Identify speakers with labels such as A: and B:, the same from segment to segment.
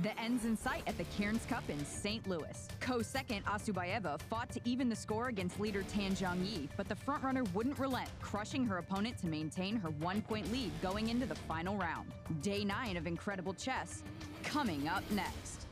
A: The end's in sight at the Cairns Cup in St. Louis. Co-second Assaubayeva fought to even the score against leader Zhongyi, but the frontrunner wouldn't relent, crushing her opponent to maintain her 1-point lead going into the final round. Day 9 of incredible chess, coming up next.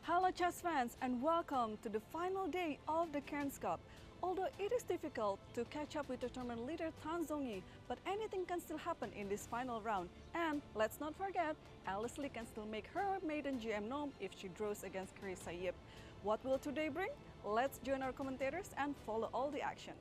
B: Hello chess fans and welcome to the final day of the Cairns Cup. Although it is difficult to catch up with the tournament leader Zhongyi, but anything can still happen in this final round. And let's not forget, Alice Lee can still make her maiden GM norm if she draws against Carissa Yip. What will today bring? Let's join our commentators and follow all the action.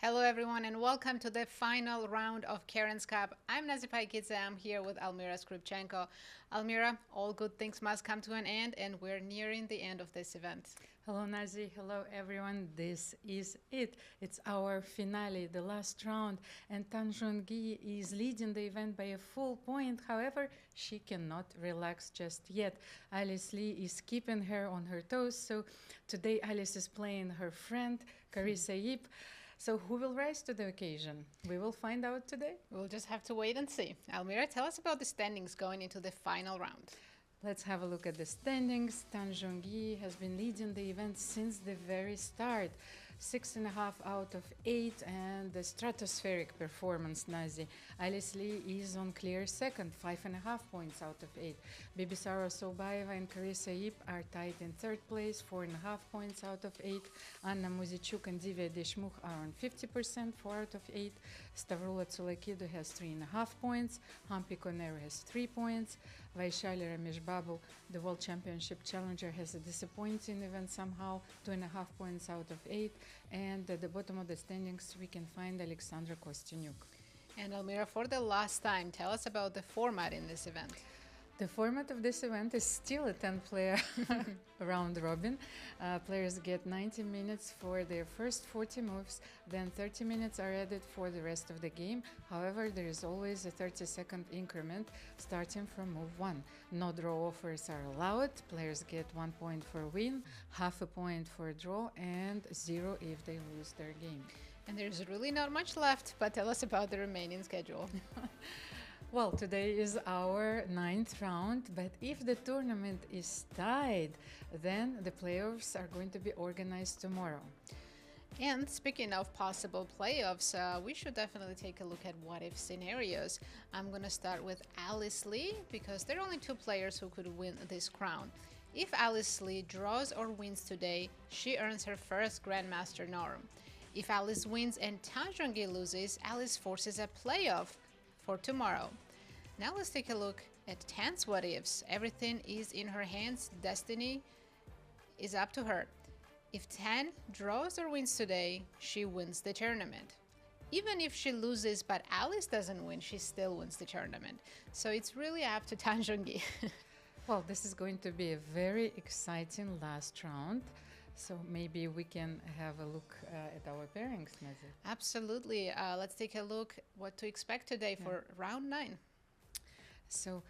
C: Hello everyone and welcome to the final round of Cairns Cup. I'm Paikidze. I'm here with Almira Skripchenko. Almira, all good things must come to an end and we're nearing the end of this event.
D: Hello Nazi, hello everyone. This is it. It's our finale, the last round, and Zhongyi is leading the event by a full point. However, she cannot relax just yet. Alice Lee is keeping her on her toes, so today Alice is playing her friend Carissa Yip. So who will rise to the occasion? We will find out today.
C: We'll just have to wait and see. Almira, tell us about the standings going into the final round.
D: Let's have a look at the standings. Zhongyi has been leading the event since the very start. 6.5 out of 8 and the stratospheric performance, Nazi. Alice Lee is on clear second, 5.5 points out of 8. Bibisara, Assaubayeva and Carissa Yip are tied in third place, 4.5 points out of 8. Muzychuk and Divya Deshmukh are on 50%, 4 out of 8. Stavroula, Tsolakidou has 3.5 points. Humpy, Koneru has 3 points. Vaishali, Rameshbabu, the World Championship challenger, has a disappointing event somehow, 2.5 points out of 8. And at the bottom of the standings, we can find Alexandra, Kosteniuk.
C: And Almira, for the last time, tell us about the format in this event.
D: The format of this event is still a 10-player round robin. Players get 90 minutes for their first 40 moves, then 30 minutes are added for the rest of the game. However, there is always a 30-second increment starting from move 1. No draw offers are allowed. Players get 1 point for win, half a point for a draw, and 0 if they lose their game.
C: And there's really not much left, but tell us about the remaining schedule.
D: Well, today is our 9th round, but if the tournament is tied, then the playoffs are going to be organized tomorrow.
C: And speaking of possible playoffs, we should definitely take a look at what-if scenarios. I'm going to start with Alice Lee, because there are only 2 players who could win this crown. If Alice Lee draws or wins today, she earns her first Grandmaster norm. If Alice wins and Zhongyi loses, Alice forces a playoff for tomorrow. Now let's take a look at 10's what-ifs. Everything is in her hands. Destiny is up to her. If 10 draws or wins today, she wins the tournament. Even if she loses but Alice doesn't win, she still wins the tournament. So it's really up to Zhongyi.
D: Well, this is going to be a very exciting last round. So maybe we can have a look at our pairings, Nazi.
C: Absolutely. Let's take a look what to expect today for round 9.
D: So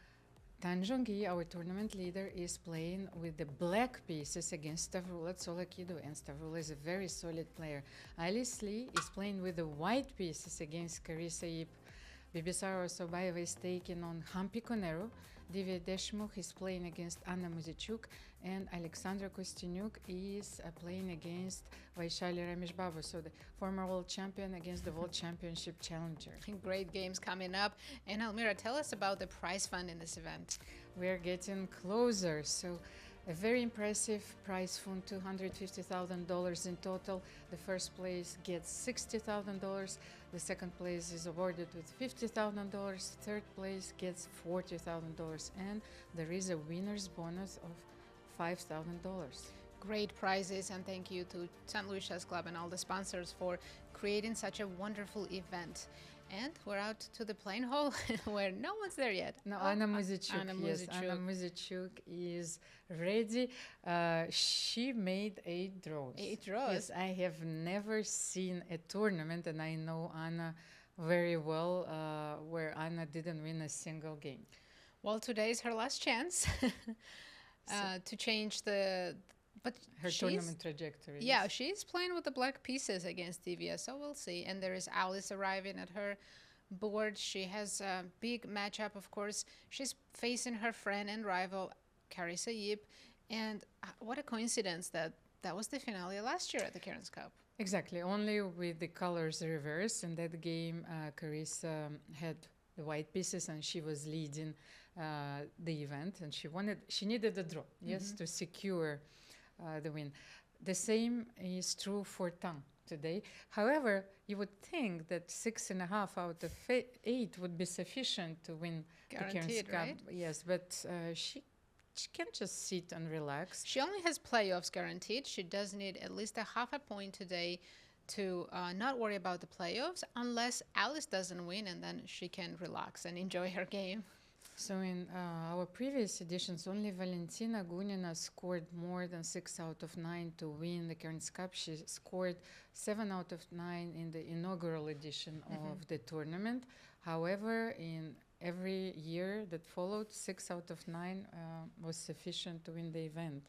D: Zhongyi, our tournament leader, is playing with the black pieces against Stavroula, Tsolakidou, and Stavroula is a very solid player. Alice Lee is playing with the white pieces against Carissa Yip. Bibisara, Assaubayeva is taking on Humpy, Koneru. Divya Deshmukh is playing against Muzychuk, and Alexandra Kosteniuk is playing against Vaishali Rameshbabu, so the former world champion against the world championship challenger.
C: Great games coming up. And Almira, tell us about the prize fund in this event.
D: We are getting closer, so a very impressive prize fund, $250,000 in total. The first place gets $60,000. The second place is awarded with $50,000. Third place gets $40,000. And there is a winner's bonus of $5,000.
C: Great prizes, and thank you to St. Louis Chess Club and all the sponsors for creating such a wonderful event. And we're out to the playing hall where no one's there yet.
D: No, Anna Muzychuk.
C: Anna
D: Yes,
C: Muzychuk.
D: Anna Muzychuk is ready. She made 8 draws.
C: 8 draws?
D: Yes, I have never seen a tournament, and I know Anna very well, where Anna didn't win a single game.
C: Well, today is her last chance to change the... But
D: her tournament trajectory.
C: Yeah,
D: yes.
C: she's playing with the black pieces against Divya, so we'll see. And there is Alice arriving at her board. She has a big matchup, of course. She's facing her friend and rival, Carissa Yip. And what a coincidence that was the finale last year at the Cairns Cup.
D: Exactly, only with the colors reversed. In that game, Carissa had the white pieces and she was leading the event. And she needed a draw, yes, to secure the win. The same is true for Tang today. However, you would think that 6.5 out of 8 would be sufficient to win
C: Guaranteed,
D: the Cairns Cup.
C: right?
D: Yes, but she can't just sit and relax.
C: She only has playoffs guaranteed. She does need at least a half a point today to not worry about the playoffs, unless Alice doesn't win, and then she can relax and enjoy her game.
D: So in our previous editions, only Valentina Gunina scored more than 6 out of 9 to win the Cairns Cup. She scored 7 out of 9 in the inaugural edition of the tournament. However, in every year that followed, 6 out of 9 was sufficient to win the event.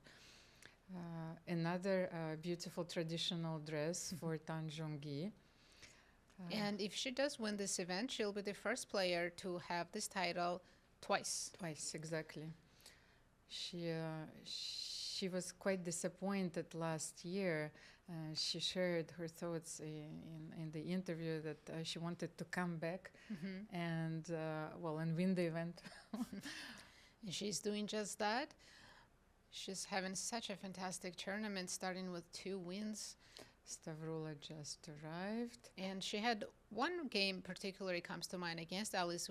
D: Another beautiful traditional dress for Tan Zhongyi.
C: And if she does win this event, she'll be the first player to have this title twice.
D: Twice, exactly. She was quite disappointed last year. She shared her thoughts in the interview that she wanted to come back and win the event.
C: And she's doing just that. She's having such a fantastic tournament, starting with 2 wins.
D: Stavroula just arrived.
C: And she had one game particularly comes to mind against Alice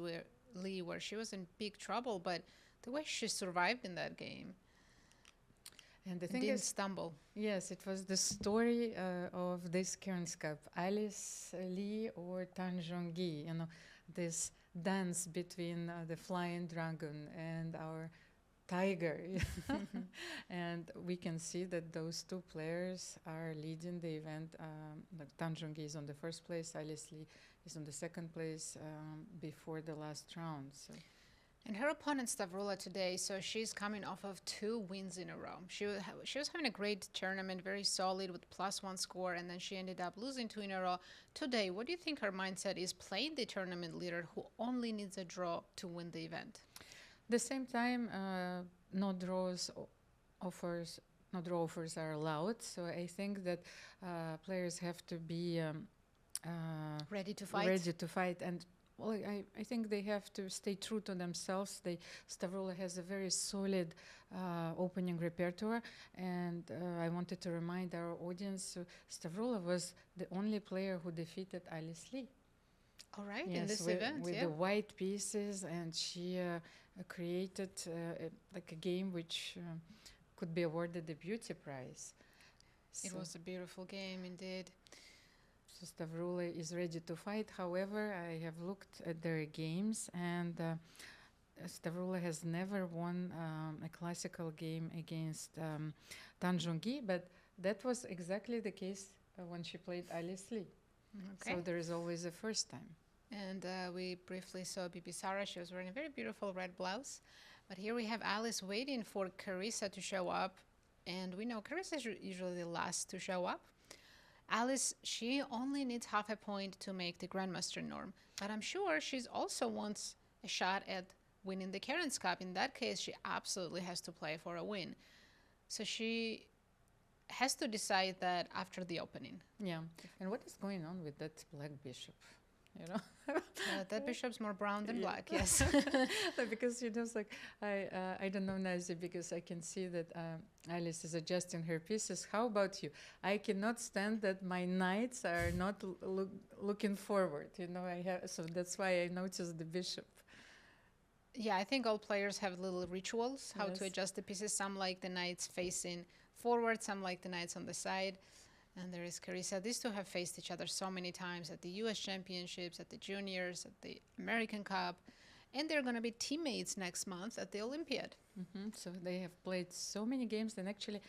C: Lee, where she was in big trouble, but the way she survived in that game.
D: And the thing
C: didn't
D: is,
C: stumble.
D: Yes, it was the story of this Cairns Cup. Alice Lee or Tan Zhongyi, you know, this dance between the flying dragon and our tiger. And we can see that those 2 players are leading the event. Like Tan Zhongyi is on the first place, Alice Lee is on the second place before the last round. So.
C: And her opponent Stavroula today, so she's coming off of 2 wins in a row. She was having a great tournament, very solid with +1 score, and then she ended up losing 2 in a row. Today, what do you think her mindset is playing the tournament leader who only needs a draw to win the event?
D: At the same time, no draw offers are allowed. So I think that players have to be
C: ready to fight.
D: Ready to fight, and well, I think they have to stay true to themselves. Stavroula has a very solid opening repertoire, and I wanted to remind our audience, Stavroula was the only player who defeated Alice Lee.
C: All right,
D: yes,
C: in this
D: with,
C: event,
D: with the white pieces, and she created like a game which could be awarded the beauty prize.
C: It was a beautiful game indeed.
D: So Stavroula is ready to fight. However, I have looked at their games, and Stavroula has never won a classical game against Tan Zhongyi, but that was exactly the case when she played Alice Lee.
C: Okay.
D: So there is always a first time.
C: And we briefly saw Bibisara. She was wearing a very beautiful red blouse. But here we have Alice waiting for Carissa to show up. And we know Carissa is usually the last to show up. Alice, she only needs half a point to make the Grandmaster norm. But I'm sure she also wants a shot at winning the Cairns Cup. In that case, she absolutely has to play for a win. So she has to decide that after the opening.
D: Yeah. And what is going on with that black bishop? You know,
C: that bishop's more brown than black. Yes.
D: Because you know, it's like I don't know Nazi, because I can see that Alice is adjusting her pieces. How about you? I cannot stand that my knights are not looking forward. You know, so that's why I noticed the bishop.
C: Yeah, I think all players have little rituals how
D: Yes.
C: to adjust the pieces. Some like the knights facing forward, some like the knights on the side. And there is Carissa. These two have faced each other so many times at the US Championships, at the Juniors, at the American Cup. And they're going to be teammates next month at the Olympiad.
D: So they have played so many games, and actually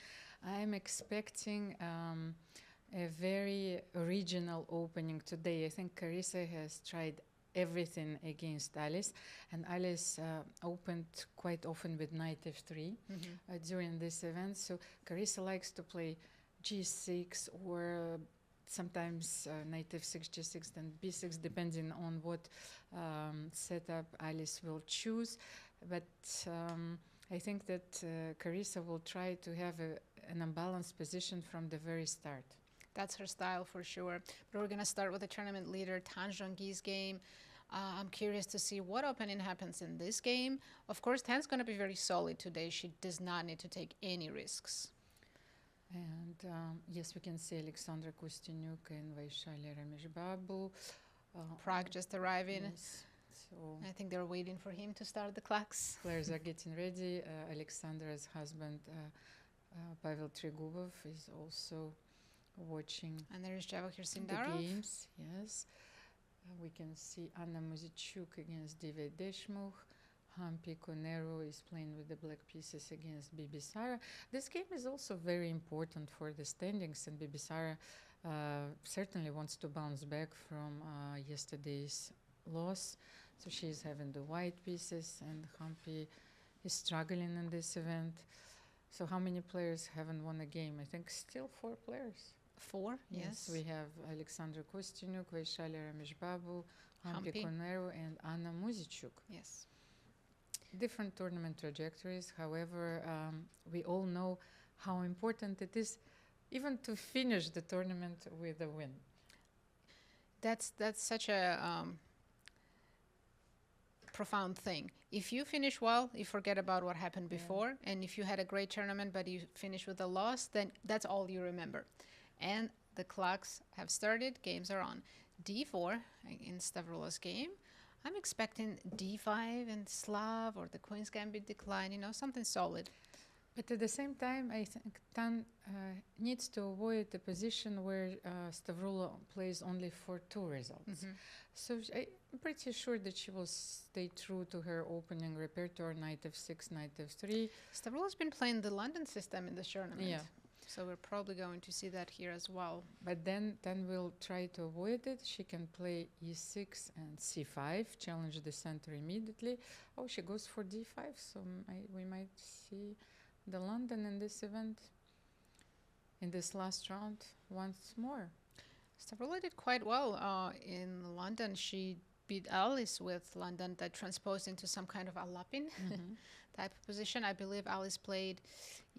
D: I'm expecting a very original opening today. I think Carissa has tried everything against Alice, and Alice opened quite often with knight f3 during this event. So Carissa likes to play g6 or sometimes knight f6, g6, then b6, depending on what setup Alice will choose. But I think that Carissa will try to have an unbalanced position from the very start.
C: That's her style for sure. But we're going to start with the tournament leader, Tan Zhongyi's game. I'm curious to see what opening happens in this game. Of course, Tan's going to be very solid today. She does not need to take any risks.
D: And yes, we can see Alexandra, Kosteniuk, and Vaishali, Rameshbabu.
C: Prague just arriving.
D: Yes. So
C: I think they're waiting for him to start the clocks.
D: players are getting ready. Alexandra's husband, Pavel Trigubov, is also watching
C: And there is Javohir
D: the
C: Sindarov.
D: games. Yes. We can see Anna Muzychuk against Divya Deshmukh. Humpy Koneru is playing with the black pieces against Bibisara. This game is also very important for the standings, and Bibisara certainly wants to bounce back from yesterday's loss. So she's having the white pieces, and Humpy is struggling in this event. So how many players haven't won a game? I think still 4 players.
C: 4, yes.
D: We have Alexandra Kosteniuk, Vaishali Rameshbabu, Humpy
C: Humpy.
D: Koneru, and Anna Muzychuk.
C: Yes.
D: Different tournament trajectories. However, we all know how important it is even to finish the tournament with a win.
C: That's such a profound thing. If you finish well, you forget about what happened before. And if you had a great tournament but you finish with a loss, then that's all you remember. And the clocks have started. Games are on. D4 in Stavroula's game. I'm expecting D5 and Slav or the Queen's Gambit decline, something solid.
D: But at the same time, I think Tan needs to avoid a position where Stavroula plays only for 2 results. So I'm pretty sure that she will stay true to her opening repertoire, knight f6, knight f3.
C: Stavroula's been playing the London system in this tournament.
D: Yeah.
C: So we're probably going to see that here as well.
D: But then we'll try to avoid it. She can play e6 and c5, challenge the center immediately. Oh, she goes for d5, so we might see the London in this event, in this last round, once more.
C: Stavroula did quite well in London. She beat Alice with London that transposed into some kind of a lapin type of position. I believe Alice played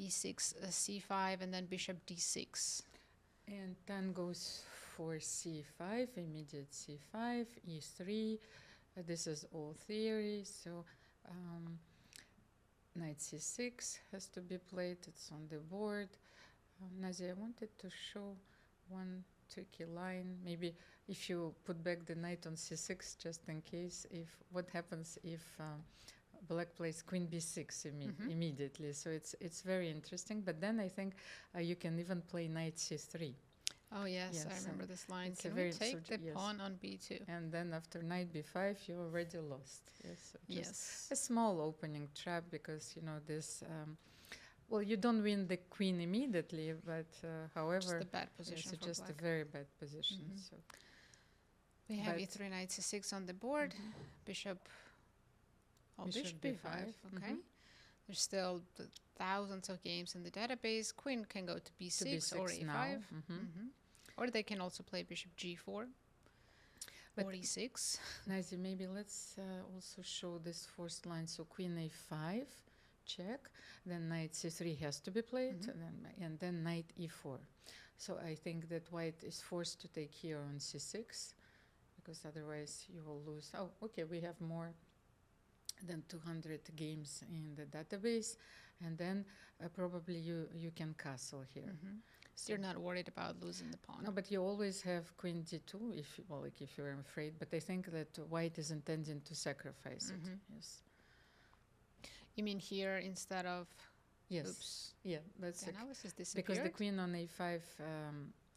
C: e6, c5, and then bishop d6.
D: And Tan goes for c5, immediate c5, e3. This is all theory, so knight c6 has to be played. It's on the board. Nazi, I wanted to show one tricky line. Maybe if you put back the knight on c6, just in case, what happens if black plays queen b6 immediately. So it's very interesting. But then I think you can even play knight c3.
C: Oh, yes, I remember this line.
D: It's
C: Can we take the pawn on b2?
D: And then after knight b5, you already lost. Yes. So just
C: Yes.
D: a small opening trap because, this... well, you don't win the queen immediately, but however...
C: Just a bad position
D: it's
C: for
D: just
C: black.
D: a very bad position. So
C: We have e3, knight c6 on the board. Bishop b5. Okay. There's still thousands of games in the database. Queen can go to b6 or a5.
D: Now.
C: Or they can also play bishop g4
D: But
C: or e6.
D: Nazi, maybe let's also show this first line. So queen a5, check. Then knight c3 has to be played, and then knight e4. So I think that white is forced to take here on c6, because otherwise you will lose. Oh, okay, we have more than 200 games in the database, and then probably you can castle here.
C: So you're not worried about losing the pawn.
D: No, but you always have queen d2 if you're afraid. But I think that white is intending to sacrifice it. Yes.
C: You mean here instead of
D: Yes.
C: Oops.
D: Yeah, that's
C: The analysis
D: because
C: disappeared.
D: the queen on a5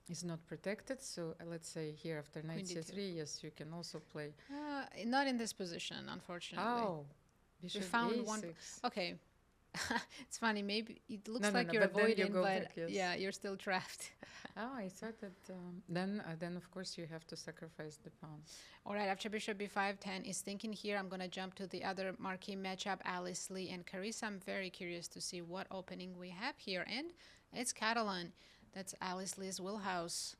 D: is not protected. So let's say here after knight
C: Queen d2.
D: c3, yes, you can also play.
C: Not in this position, unfortunately.
D: Oh,
C: We
D: bishop
C: found
D: a6.
C: one. Okay. It's funny. Maybe it looks
D: No, no,
C: like
D: no,
C: you're
D: but then you
C: avoiding,
D: go
C: but
D: back, yes.
C: yeah, you're still trapped.
D: Oh, I thought that then of course you have to sacrifice the pawn.
C: All right, after bishop b5, 10 is thinking here. I'm going to jump to the other marquee matchup, Alice Lee and Carissa. I'm very curious to see what opening we have here. And it's Catalan. That's Alice Lee's wheelhouse.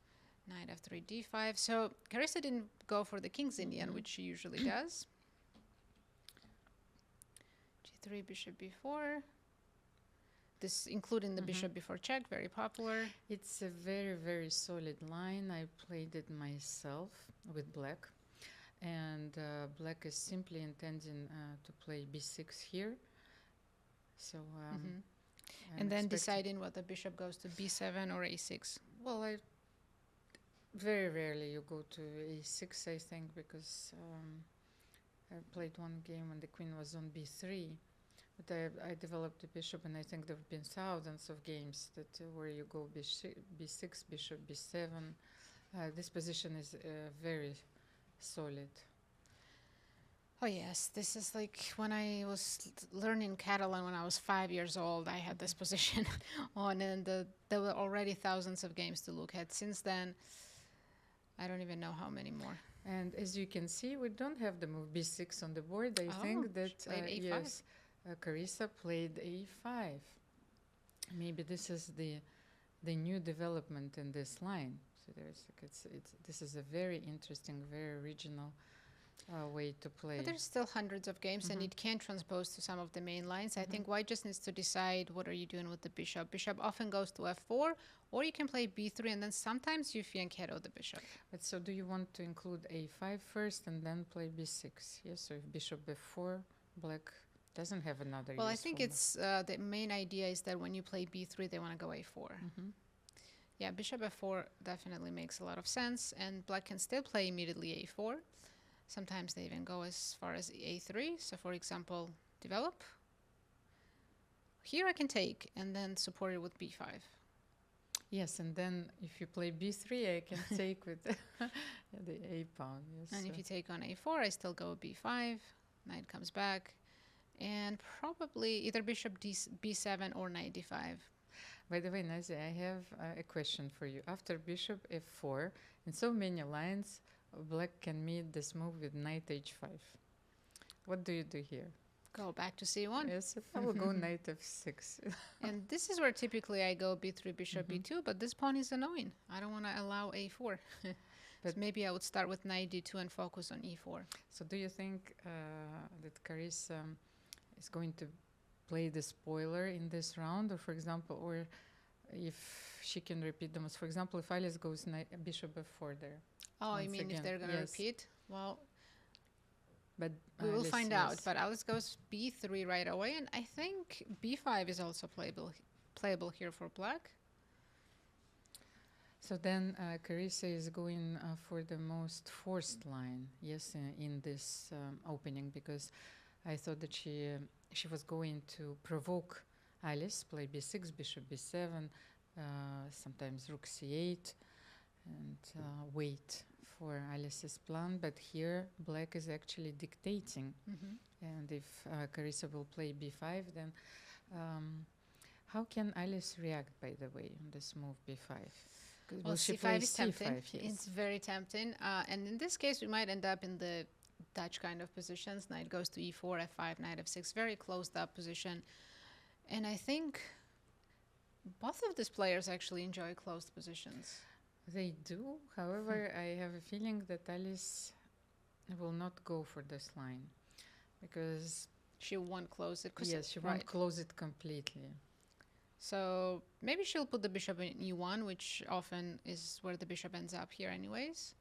C: Knight f3, d5. So Carissa didn't go for the King's Indian, which she usually does. g3, bishop b4. This including the bishop before check, very popular.
D: It's a very, very solid line. I played it myself with black. And black is simply intending to play b6 here. So,
C: And then deciding whether bishop goes to b7 or a6.
D: Well, very rarely you go to a6, I think, because I played one game when the queen was on b3. But I developed the bishop, and I think there have been thousands of games that where you go b6, bishop b7. This position is very solid.
C: Oh yes, this is like when I was learning Catalan when I was 5 years old. I had this position on, and there were already thousands of games to look at. Since then, I don't even know how many more.
D: And as you can see, we don't have the move b6 on the board. I think that
C: played a5.
D: yes. Carissa played a5. Maybe this is the new development in this line. So this is a very interesting, very original way to play.
C: But there's still hundreds of games, and it can transpose to some of the main lines. I think white just needs to decide what are you doing with the bishop. Bishop often goes to f4, or you can play b3, and then sometimes you fianchetto the bishop.
D: But so do you want to include a5 first and then play b6? Yes, so if bishop f4, black doesn't have another.
C: Well, I think it's the main idea is that when you play b3, they want to go a4. Yeah, bishop f4 definitely makes a lot of sense, and black can still play immediately a4. Sometimes they even go as far as a3. So, for example, develop. Here I can take and then support it with b5.
D: Yes, and then if you play b3, I can take with the a pawn. Yes,
C: and if you take on a4, I still go b5. Knight comes back. And probably either bishop b7 or knight d5.
D: By the way, Nazi, I have a question for you. After bishop f4, in so many lines, black can meet this move with knight h5. What do you do here?
C: Go back to c1.
D: Yes, I will go knight f6.
C: And this is where typically I go b3, bishop b2, but this pawn is annoying. I don't want to allow a4. But so maybe I would start with knight d2 and focus on e4.
D: So do you think that Carissa is going to play the spoiler in this round, or for example, or if she can repeat them? For example, if Alice goes bishop f4 there.
C: Oh, you mean if they're going to repeat? Well,
D: but
C: we will find out. But Alice goes b3 right away, and I think b5 is also playable here for black.
D: So then Carissa is going for the most forced line, yes, in this opening, because I thought that she was going to provoke Alice, play b6, bishop b7, sometimes rook c8, and wait for Alice's plan. But here black is actually dictating, and if Carissa will play b5, then how can Alice react, by the way, on this move b5?
C: Well, c5 is tempting. Yes. It's very tempting. And in this case, we might end up in the Dutch kind of positions. Knight goes to e4, f5, knight f6. Very closed up position. And I think both of these players actually enjoy closed positions.
D: They do. However, I have a feeling that Alice will not go for this line because
C: she won't close it.
D: Yes, she won't close it completely.
C: So maybe she'll put the bishop in e1, which often is where the bishop ends up here anyways.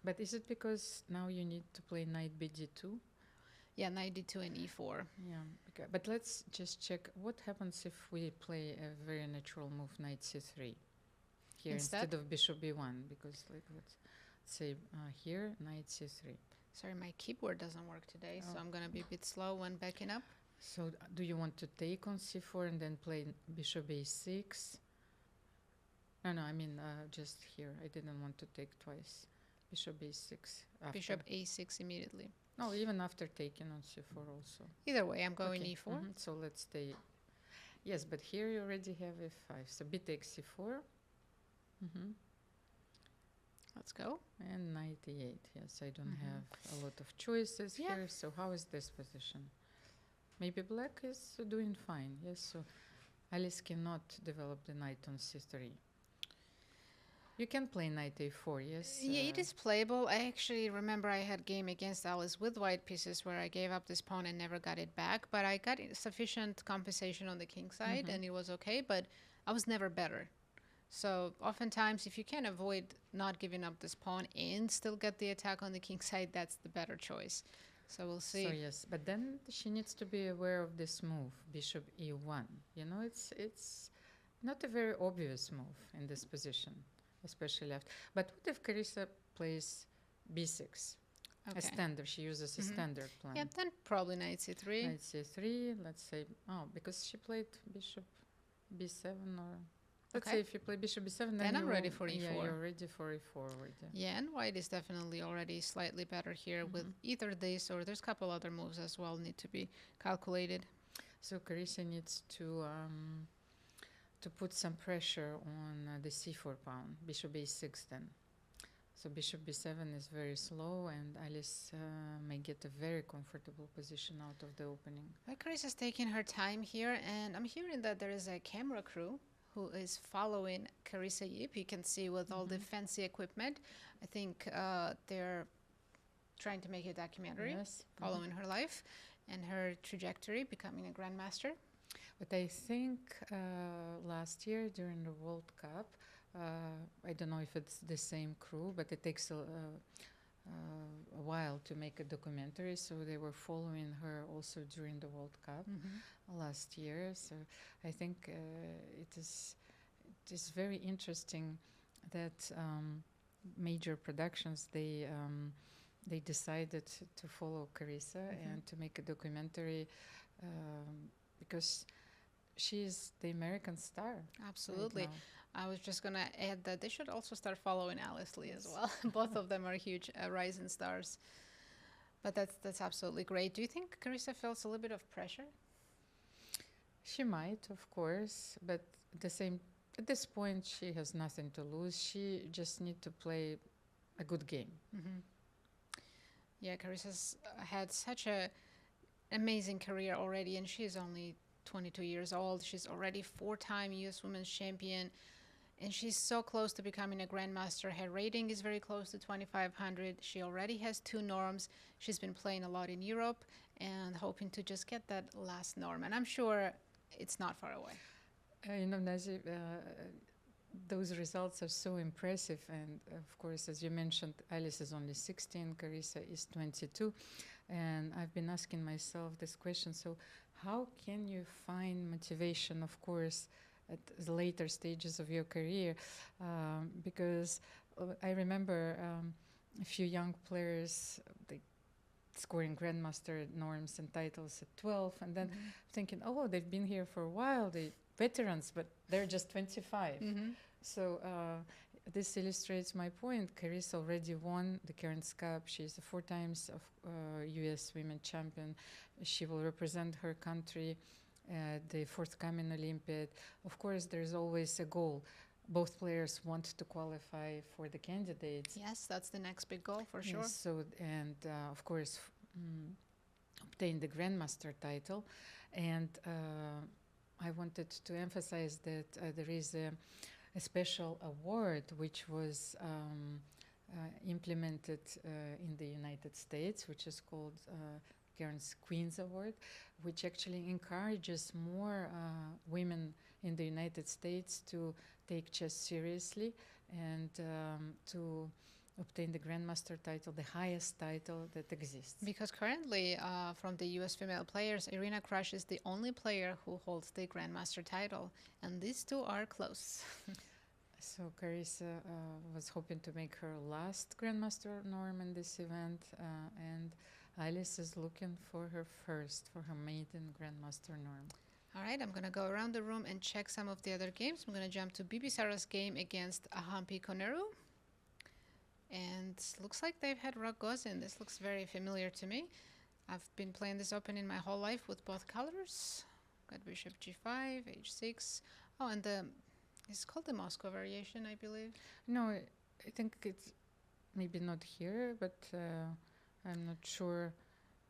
D: But is it because now you need to play knight bd2?
C: Yeah, knight d2 and e4.
D: Yeah, but let's just check what happens if we play a very natural move, knight c3 here instead of bishop b1, because like let's say here knight c3.
C: Sorry, my keyboard doesn't work today, so I'm going to be a bit slow when backing up.
D: So do you want to take on c4 and then play bishop a6? No, I mean just here. I didn't want to take twice. Bishop a6 after.
C: Bishop a6 immediately.
D: No, even after taking on c4 also.
C: Either way, I'm going
D: Okay.
C: e4.
D: So let's stay. Yes, but here you already have f5. So b takes c4.
C: Let's go.
D: And knight e8. Yes, I don't have a lot of choices here. So how is this position? Maybe black is doing fine. Yes, so Alice cannot develop the knight on c3. You can play knight a4, yes?
C: Yeah, it is playable. I actually remember I had game against Alice with white pieces where I gave up this pawn and never got it back, but I got sufficient compensation on the king side and it was okay, but I was never better. So oftentimes if you can avoid not giving up this pawn and still get the attack on the king side, that's the better choice. So we'll see.
D: So yes, but then she needs to be aware of this move, bishop e1. You know, it's not a very obvious move in this position, especially left. But what if Carissa plays b6?
C: Okay.
D: A standard, she uses a standard plan.
C: Yeah, then probably knight c3.
D: Knight c3, let's say, because she played bishop b7 or... Let's say if you play bishop b7,
C: then I'm ready for e4.
D: Yeah, you're ready for e4 already.
C: Yeah, and white is definitely already slightly better here with either this or there's a couple other moves as well need to be calculated.
D: So Carissa needs to put some pressure on the c4 pawn, bishop a6 then. So bishop b7 is very slow and Alice may get a very comfortable position out of the opening.
C: Well, Carissa's taking her time here, and I'm hearing that there is a camera crew who is following Carissa Yip. You can see with all the fancy equipment. I think they're trying to make a documentary following her life and her trajectory, becoming a grandmaster.
D: But I think last year during the World Cup, I don't know if it's the same crew, but it takes a while to make a documentary. So they were following her also during the World Cup last year. So I think it is very interesting that major productions they decided to follow Carissa and to make a documentary because she is the American star.
C: Absolutely.
D: Right now.
C: I was just going to add that they should also start following Alice Lee as well. Both of them are huge rising stars. But that's absolutely great. Do you think Carissa feels a little bit of pressure?
D: She might, of course, but at this point she has nothing to lose. She just needs to play a good game.
C: Yeah, Carissa's had such a amazing career already, and she's only 22 years old. She's already 4-time U.S. Women's Champion, and she's so close to becoming a grandmaster. Her rating is very close to 2,500. She already has 2 norms. She's been playing a lot in Europe and hoping to just get that last norm, and I'm sure it's not far away.
D: Nazi, those results are so impressive, and of course, as you mentioned, Alice is only 16, Carissa is 22, and I've been asking myself this question, so how can you find motivation, of course, at the later stages of your career? Because I remember a few young players, they scoring grandmaster norms and titles at 12, and then thinking, oh, they've been here for a while, they veterans, but they're just 25. So this illustrates my point. Carissa already won the Cairns Cup. She's 4 times of U.S. Women Champion. She will represent her country at the forthcoming Olympiad. Of course, there's always a goal. Both players want to qualify for the candidates.
C: Yes, that's the next big goal for sure.
D: So, and of course, obtain the grandmaster title. And I wanted to emphasize that there is a special award which was implemented in the United States, which is called Cairns Queen's Award, which actually encourages more women in the United States to take chess seriously and to obtain the grandmaster title, the highest title that exists.
C: Because currently, from the U.S. female players, Irina Krush is the only player who holds the grandmaster title, and these two are close.
D: So Carissa was hoping to make her last grandmaster norm in this event, and Alice is looking for her maiden Grandmaster norm.
C: All right, I'm going to go around the room and check some of the other games. I'm going to jump to Bibisara's game against Humpy Koneru. And looks like they've had Rogozin. This looks very familiar to me. I've been playing this opening my whole life with both colors. Got bishop g5, h6. Oh, and it's called the Moscow variation, I believe.
D: No, I think it's maybe not here, but I'm not sure.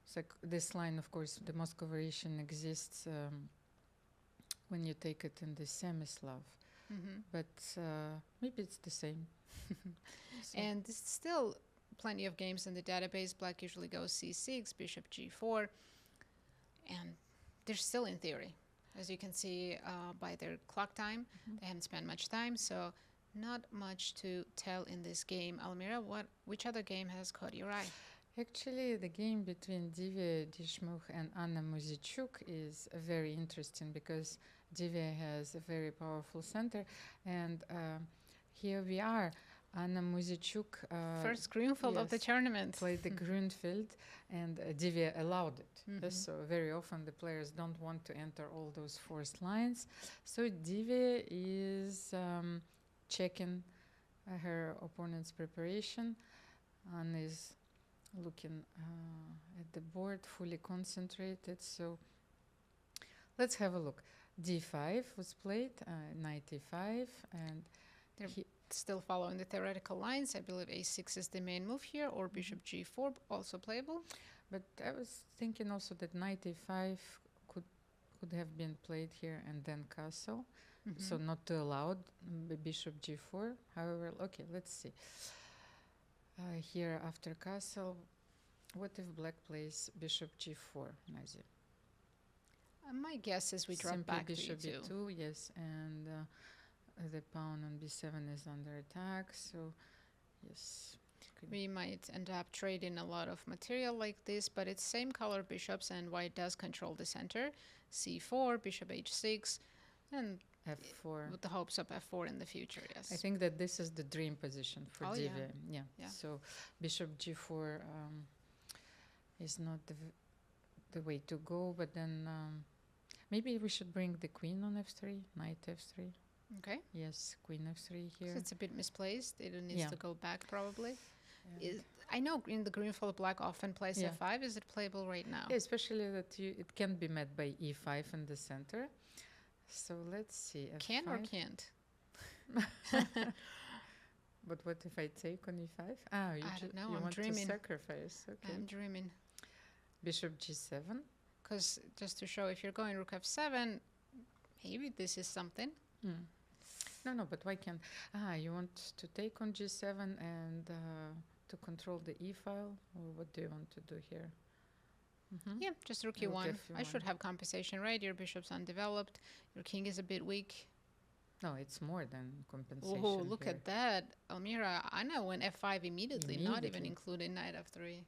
D: It's like this line, of course, the Moscow variation exists when you take it in the semi-Slav. But maybe it's the same.
C: And there's still plenty of games in the database. Black usually goes c6, bishop g4, and they're still in theory. As you can see by their clock time, they haven't spent much time, so not much to tell in this game. Almira, which other game has caught your eye?
D: Actually, the game between Divya Deshmukh and Anna Muzychuk is very interesting because Divya has a very powerful center, and here we are. Anna Muzychuk
C: first greenfield of the tournament
D: played the greenfield, and Divya allowed it. Yes, so very often the players don't want to enter all those forced lines. So Divya is checking her opponent's preparation. Anna is looking at the board, fully concentrated. So let's have a look. d5 was played, knight e5, and
C: they're still following the theoretical lines. I believe a6 is the main move here, or bishop g4 also playable.
D: But I was thinking also that knight e5 could have been played here and then castle. So not to allow bishop g4. However, okay, let's see. Here after castle, what if black plays bishop g4, Nazi?
C: My guess is we drop
D: Simply
C: back
D: bishop
C: to e2.
D: b2, yes, and the pawn on b7 is under attack, so yes.
C: We might end up trading a lot of material like this, but it's same color bishops, and white does control the center. c4, bishop h6, and
D: f4.
C: with the hopes of f4 in the future, yes.
D: I think that this is the dream position for Divya. Yeah. So bishop g4 is not the way to go, but then maybe we should bring the queen on f3, knight f3.
C: Okay.
D: Yes, queen f3 here.
C: So it's a bit misplaced. It needs to go back probably. I know in the greenfield black often plays f5. Is it playable right now?
D: Yeah, especially that it can be met by e5 in the center. So let's see. F5.
C: Can or can't?
D: But what if I take on e5?
C: I don't know.
D: You
C: I'm
D: want
C: dreaming.
D: to sacrifice. Okay.
C: I'm dreaming.
D: Bishop g7.
C: Because just to show, if you're going rook f7, maybe this is something.
D: No, but why can't? You want to take on g7 and to control the e file, or what do you want to do here?
C: Yeah, just rook e1. I should have compensation, right? Your bishop's undeveloped. Your king is a bit weak.
D: No, it's more than compensation.
C: Oh, look
D: here.
C: at that. Almira, Anna went f5 immediately, not even including knight f3.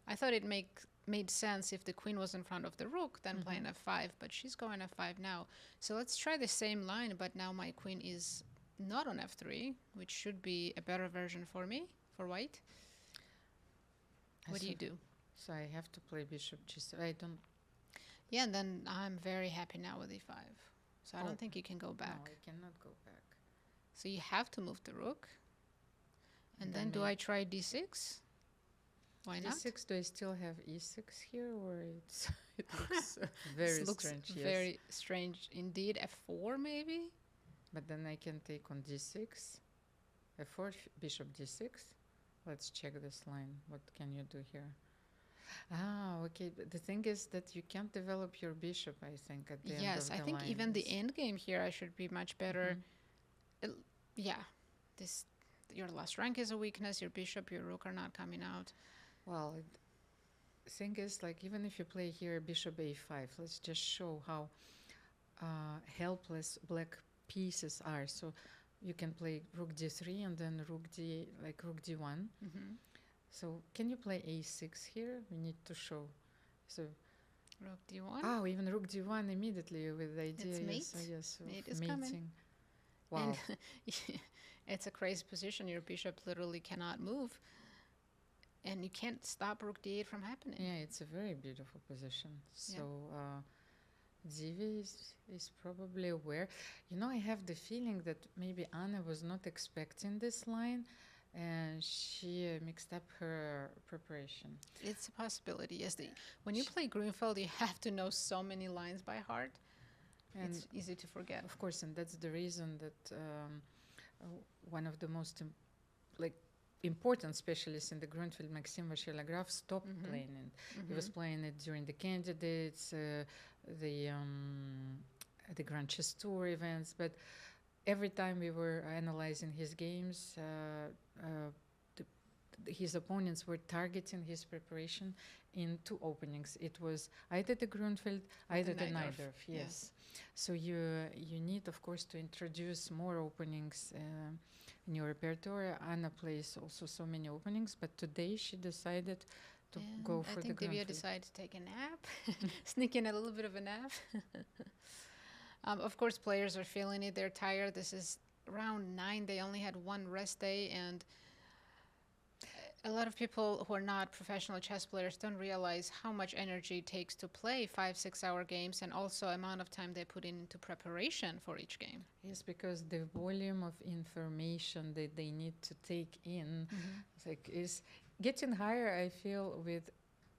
C: I thought it made sense if the queen was in front of the rook, then playing f5, but she's going f5 now. So let's try the same line, but now my queen is not on f3, which should be a better version for me, for white. What do you do?
D: So I have to play bishop g7. I don't...
C: Yeah, and then I'm very happy now with e5. So I don't think you can go back.
D: No, I cannot go back.
C: So you have to move the rook. And then do I try d6? Why not?
D: d6, do I still have e6 here, or it looks very strange?
C: Yes. Very strange indeed. f4 maybe?
D: But then I can take on d6. f4, bishop d6. Let's check this line. What can you do here? Okay. But the thing is that you can't develop your bishop, I think, at the end of the line.
C: Yes, I think even the end game here I should be much better. Your last rank is a weakness. Your bishop, your rook are not coming out.
D: Well, the thing is, like, even if you play here bishop a5, let's just show how helpless black pieces are. So you can play rook d3 and then rook d1. So can you play a6 here? We need to show. So
C: rook d1.
D: Even rook d1 immediately with the idea.
C: It's mate. Mate is coming.
D: Wow.
C: And it's a crazy position. Your bishop literally cannot move. and you can't stop rook d8 from happening.
D: Yeah, it's a very beautiful position. So Divya is probably aware. You know, I have the feeling that maybe Anna was not expecting this line, and she mixed up her preparation.
C: It's a possibility, yes. When you play Grunfeld, you have to know so many lines by heart.
D: And
C: it's easy to forget.
D: Of course, and that's the reason that one of the most important specialists in the Grunfeld, Maxim Vaishali, stopped playing it. He was playing it during the candidates, the Grand Chess Tour events, but every time we were analyzing his games, his opponents were targeting his preparation in two openings. It was either the Grunfeld, either the Najdorf. Yes. So you need, of course, to introduce more openings in your repertoire. Anna plays also so many openings, but today she decided to go for the Grunfeld.
C: I think Divya decided to take a nap, sneak in a little bit of a nap. Of course, players are feeling it. They're tired. This is round 9. They only had one rest day, and a lot of people who are not professional chess players don't realize how much energy it takes to play 5-6 hour games, and also amount of time they put into preparation for each game.
D: Yes, because the volume of information that they need to take in is getting higher, I feel, with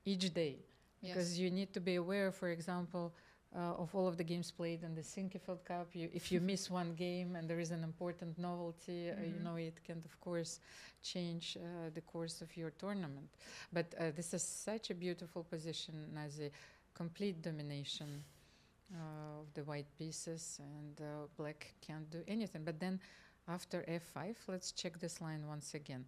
D: each day. Because you need to be aware, for example, of all of the games played in the Sinquefield Cup. If you miss one game and there is an important novelty, you know, it can, of course, change the course of your tournament. But this is such a beautiful position, Nazi, complete domination of the white pieces, and black can't do anything. But then after f5, let's check this line once again.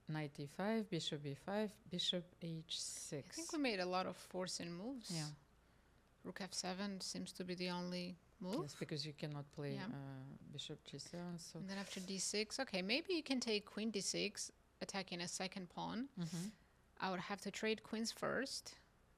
D: Knight e5, bishop e5, bishop h6.
C: I think we made a lot of forcing moves.
D: Yeah.
C: Rook f7 seems to be the only move.
D: Yes, because you cannot play bishop g7. So
C: and then after d6, okay, maybe you can take queen d6, attacking a second pawn. I would have to trade queens first,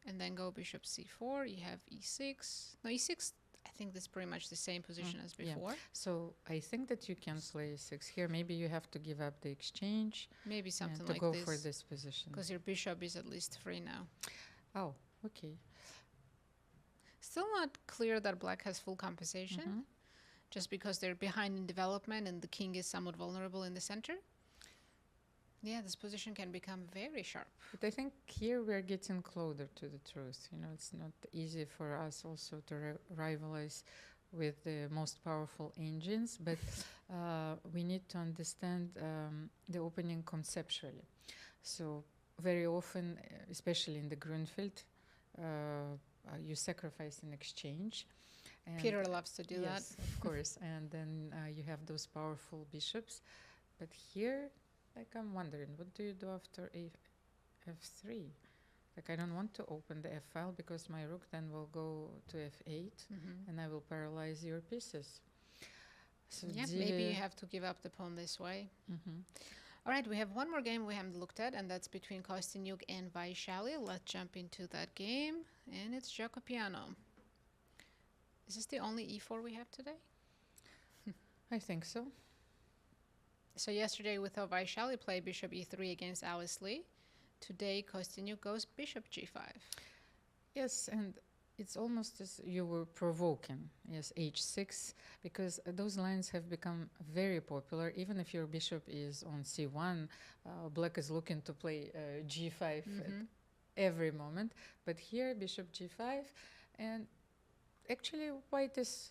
C: and then go bishop c4. You have e6. No, e6, I think that's pretty much the same position as before.
D: Yeah. So I think that you can play e6 here. Maybe you have to give up the exchange.
C: Maybe something
D: to
C: like
D: go
C: this.
D: For this position.
C: Because your bishop is at least free now.
D: Oh, okay.
C: Still not clear that black has full compensation, just because they're behind in development and the king is somewhat vulnerable in the center. Yeah, this position can become very sharp.
D: But I think here we're getting closer to the truth. You know, it's not easy for us also to rivalize with the most powerful engines, but we need to understand the opening conceptually. So very often, especially in the Grunfeld, you sacrifice in exchange. And
C: Peter loves to do that.
D: Of course. And then you have those powerful bishops. But here, like, I'm wondering, what do you do after f3? Like, I don't want to open the f file because my rook then will go to f8 and I will paralyze your pieces. So
C: yeah, maybe you have to give up the pawn this way. All right, we have one more game we haven't looked at, and that's between Kosteniuk and Vaishali. Let's jump into that game, and it's Jacopiano. Is this the only e4 we have today?
D: I think so.
C: So yesterday we thought Vaishali played bishop e3 against Alice Lee. Today Kosteniuk goes bishop g5.
D: Yes, and it's almost as you were provoking, yes, h6, because those lines have become very popular. Even if your bishop is on c1, black is looking to play g5 at every moment. But here, bishop g5, and actually white is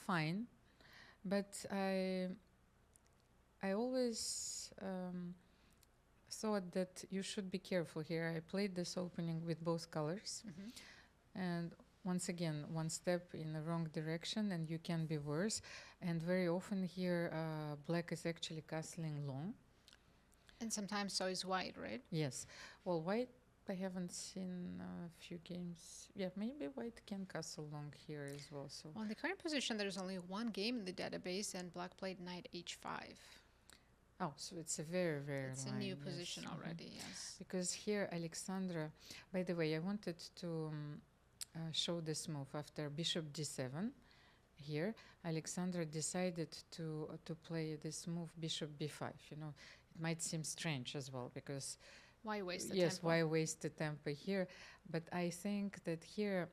D: fine, but I always thought that you should be careful here. I played this opening with both colors, and once again, one step in the wrong direction and you can be worse. And very often here, black is actually castling long.
C: And sometimes so is white, right?
D: Yes. Well, white, I haven't seen a few games. Yeah, maybe white can castle long here as well. So.
C: Well, in the current position, there's only one game in the database, and black played knight h5.
D: Oh, so it's a very rare
C: It's
D: line.
C: a new position already, yes.
D: Because here, Alexandra, by the way, I wanted to show this move after bishop d7. Here, Alexandra decided to play this move bishop b5. You know, it might seem strange as well because
C: Why waste the
D: yes,
C: tempo?
D: why waste the tempo here? But I think that here,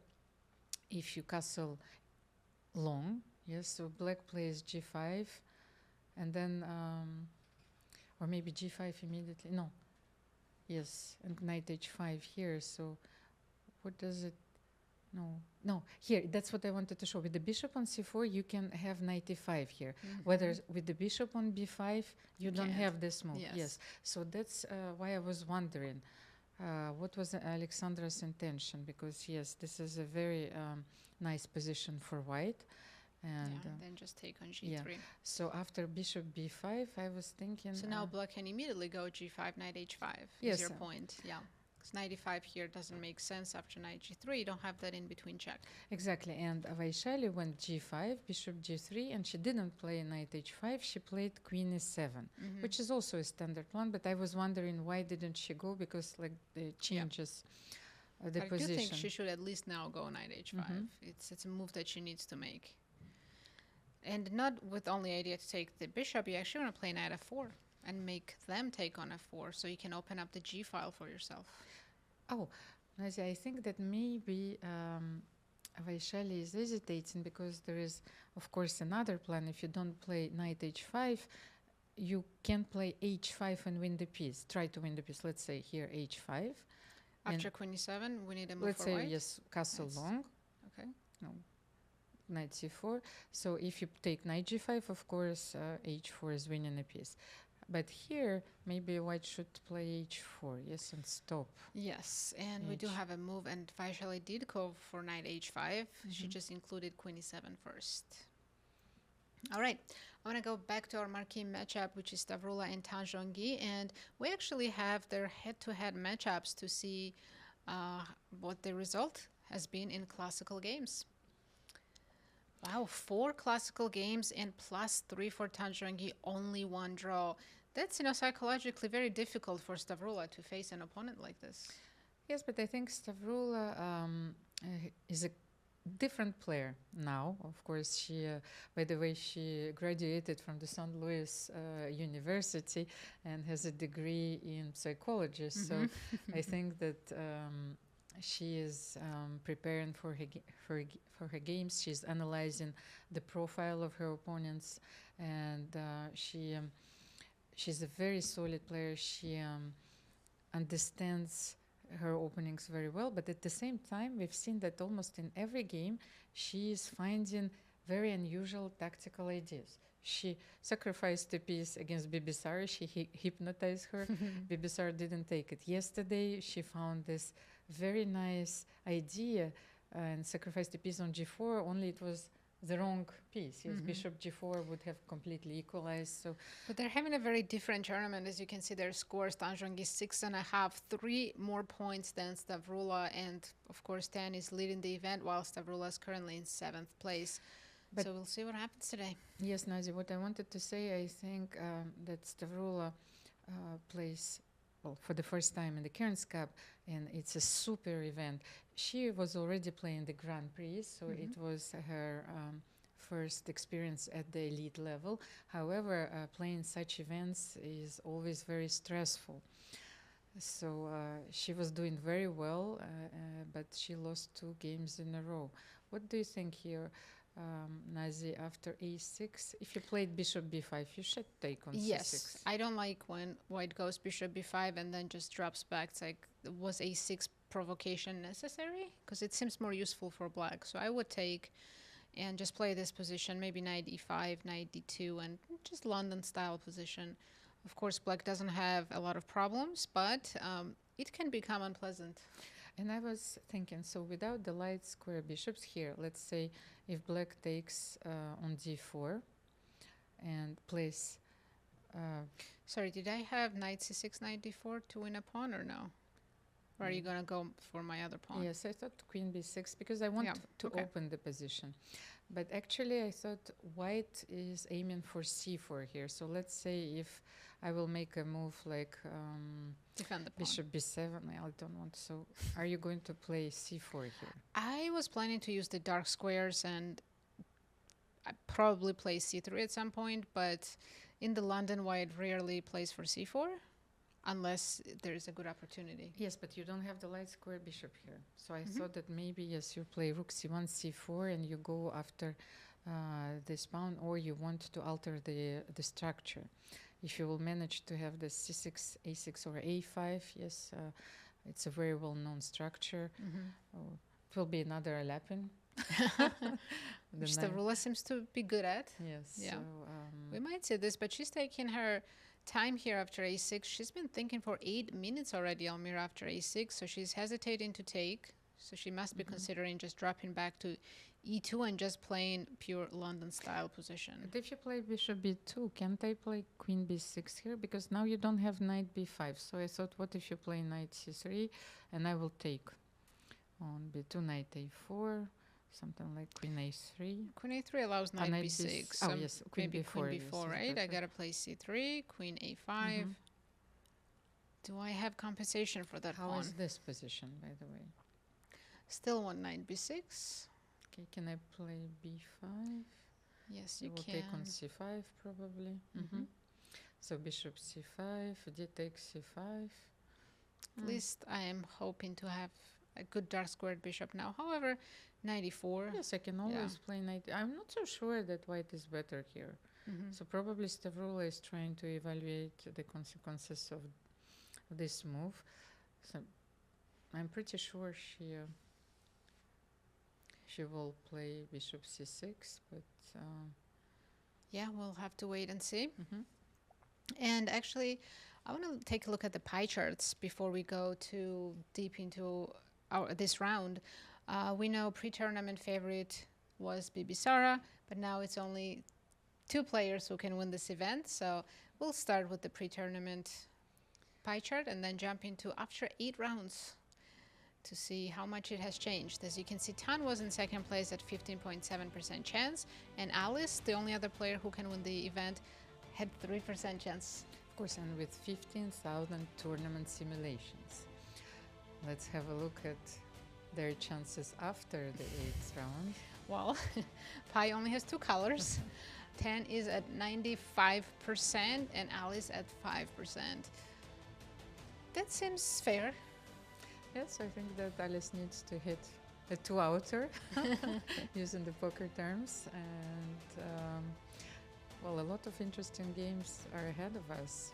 D: if you castle long, yes, so black plays g5, and then, or maybe g5 immediately. No, yes, and knight h5 here. So what does it? No, here, that's what I wanted to show. With the bishop on c4, you can have knight e5 here. Whether with the bishop on b5, you don't
C: can't.
D: have this move.
C: Yes.
D: So that's why I was wondering, what was Alexandra's intention? Because, yes, this is a very nice position for white. And
C: then just take on g3.
D: yeah. So after bishop b5, I was thinking...
C: So now black can immediately go g5, knight h5
D: yes,
C: is your point. Yeah. Because knight e5 here doesn't make sense after knight g3. You don't have that in between check.
D: Exactly. And Vaishali went g5, bishop g3, and she didn't play knight h5. She played queen e7, which is also a standard plan. But I was wondering why didn't she go? Because like the changes the
C: I
D: position.
C: do think she should at least now go knight h5. It's a move that she needs to make. And not with only idea to take the bishop. You actually want to play knight f4 and make them take on f4 so you can open up the g file for yourself.
D: Oh, Nazi, I think that maybe Vaishali is hesitating because there is, of course, another plan. If you don't play knight h5, you can play h5 and win the piece. Try to win the piece. Let's say here h5.
C: After queen e7, we need a move
D: let's
C: for
D: say,
C: white.
D: yes, castle long.
C: Okay.
D: No, knight c4. So if you take knight g5, of course, h4 is winning a piece. But here, maybe white should play h4, yes, and stop.
C: Yes, and we do have a move, and Vaishali did go for knight h5. She just included queen e7 first. All right, I want to go back to our marquee matchup, which is Stavroula and Zhongyi, and we actually have their head-to-head matchups to see what the result has been in classical games. Wow, 4 classical games and +3 for Zhongyi, only 1 draw. That's, psychologically very difficult for Stavroula to face an opponent like this.
D: Yes, but I think Stavroula is a different player now. Of course, she, by the way, she graduated from the St. Louis University and has a degree in psychology. So I think that she is preparing for her games. She's analyzing the profile of her opponents, and she's a very solid player. She understands her openings very well, but at the same time, we've seen that almost in every game, she is finding very unusual tactical ideas. She sacrificed a piece against Bibisara. She hypnotized her. Bibisara didn't take it. Yesterday, she found this very nice idea and sacrificed a piece on g4, only it was the wrong piece. Yes, bishop g4 would have completely equalized. So,
C: but they're having a very different tournament. As you can see, their scores: Zhongyi 6.5, 3 more points than Stavroula, and of course, Tan is leading the event while Stavroula is currently in 7th place. But so we'll see what happens today.
D: Yes, Nazi, what I wanted to say, I think that Stavroula plays for the first time in the Cairns Cup, and it's a super event. She was already playing the Grand Prix, so it was her first experience at the elite level. However, playing such events is always very stressful. So she was doing very well, but she lost 2 games in a row. What do you think here? Nazi, after a6, if you played bishop b5, you should take on c6.
C: Yes, I don't like when white goes bishop b5 and then just drops back. It's like, was a6 provocation necessary? Because it seems more useful for black. So I would take and just play this position, maybe knight e5, knight d2, and just London-style position. Of course, black doesn't have a lot of problems, but it can become unpleasant.
D: And I was thinking, so without the light square bishops here, let's say if black takes on d4 and plays...
C: Sorry, did I have knight c6, knight d4 to win a pawn or no? Or are you going to go for my other pawn?
D: Yes, I thought queen b6 because I want to open the position. But actually, I thought white is aiming for c4 here. So let's say if I will make a move like
C: defend the pawn.
D: Bishop b7, I don't want. So are you going to play c4 here?
C: I was planning to use the dark squares and I probably play c3 at some point, but in the London, white rarely plays for c4. unless there is a good opportunity.
D: Yes, but you don't have the light square bishop here. So I thought that maybe, yes, you play rook c1, c4, and you go after this pawn, or you want to alter the structure. If you will manage to have the c6, a6, or a5, yes, it's a very well-known structure. It will be another Lapin.
C: Which Stavroula seems to be good at.
D: Yes.
C: Yeah.
D: So,
C: We might see this, but she's taking her time here after a6. She's been thinking for 8 minutes already, Almira, after a6, so she's hesitating to take. So she must be considering just dropping back to e2 and just playing pure London-style position.
D: but if you play bishop b2, can't I play queen b6 here? Because now you don't have knight b5. So I thought, what if you play knight c3, and I will take on b2, knight a4, something like queen a3.
C: Queen a3 allows knight
D: knight
C: b6.
D: oh,
C: so
D: yes, queen
C: maybe
D: b4.
C: queen
D: yes,
C: b4,
D: is
C: right? I
D: better.
C: gotta play c3, queen a5. Do I have compensation for that
D: How
C: pawn?
D: is this position, by the way?
C: Still want knight b6.
D: Okay, can I play b5?
C: Yes,
D: I
C: you
D: will
C: can.
D: take on c5 probably. So bishop c5, d takes c5.
C: At least I am hoping to have a good dark squared bishop now. However, knight e4.
D: Yes, I can always play knight. I'm not so sure that white is better here. So probably Stavroula is trying to evaluate the consequences of this move. So I'm pretty sure she will play bishop c6, but
C: Yeah, we'll have to wait and see. And actually, I want to take a look at the pie charts before we go too deep into this round. We know pre-tournament favorite was Bibisara, but now it's only 2 players who can win this event. So we'll start with the pre-tournament pie chart and then jump into after 8 rounds to see how much it has changed. As you can see, Tan was in second place at 15.7% chance, and Alice, the only other player who can win the event, had 3% chance.
D: of course, and with 15,000 tournament simulations. Let's have a look at their chances after the 8th round.
C: Well, Pi only has 2 colors. Tan is at 95% and Alice at 5%. That seems fair.
D: Yes, I think that Alice needs to hit a 2-outer using the poker terms, and well, a lot of interesting games are ahead of us.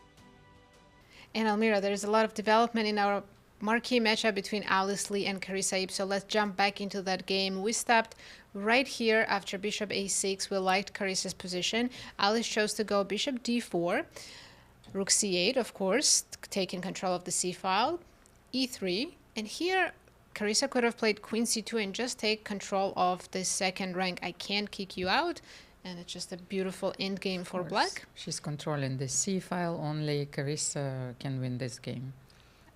C: And Almira, there's a lot of development in our marquee matchup between Alice Lee and Carissa Yip, so let's jump back into that game. We stopped right here after bishop a6. We liked Carissa's position. Alice chose to go bishop d4, rook c8, of course, taking control of the c file, e3, and here Carissa could have played queen c2 and just take control of the second rank. I can't kick you out, and it's just a beautiful endgame for black.
D: She's controlling the c file. Only Carissa can win this game.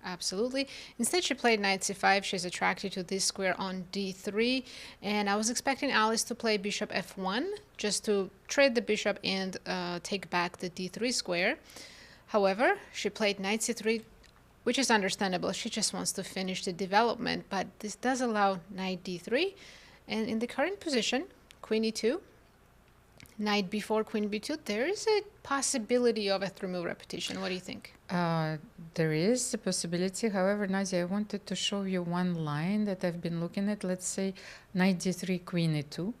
C: Absolutely. Instead, she played knight c5. She's attracted to this square on d3. And I was expecting Alice to play bishop f1 just to trade the bishop and take back the d3 square. However, she played knight c3, which is understandable. She just wants to finish the development. But this does allow knight d3. And in the current position, queen e2, knight b4, queen b2, there is a possibility of a 3-move repetition. What do you think?
D: There is a possibility. However, Nadia, I wanted to show you one line that I've been looking at. Let's say knight d3, queen e2.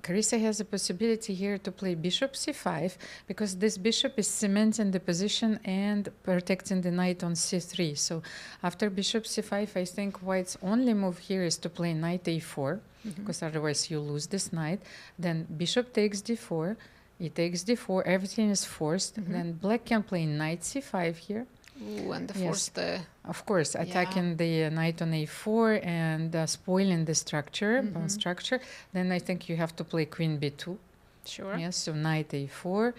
D: Carissa has a possibility here to play bishop c5 because this bishop is cementing the position and protecting the knight on c3. So after bishop c5, I think white's only move here is to play knight a4 because otherwise you lose this knight. Then bishop takes d4, e takes d4, everything is forced. Then black can play knight c5 here.
C: Ooh, and
D: Yes.
C: the
D: Of course, attacking the knight on a4 and spoiling the structure, pawn structure. Then I think you have to play queen b2.
C: sure.
D: Yes, so knight a4,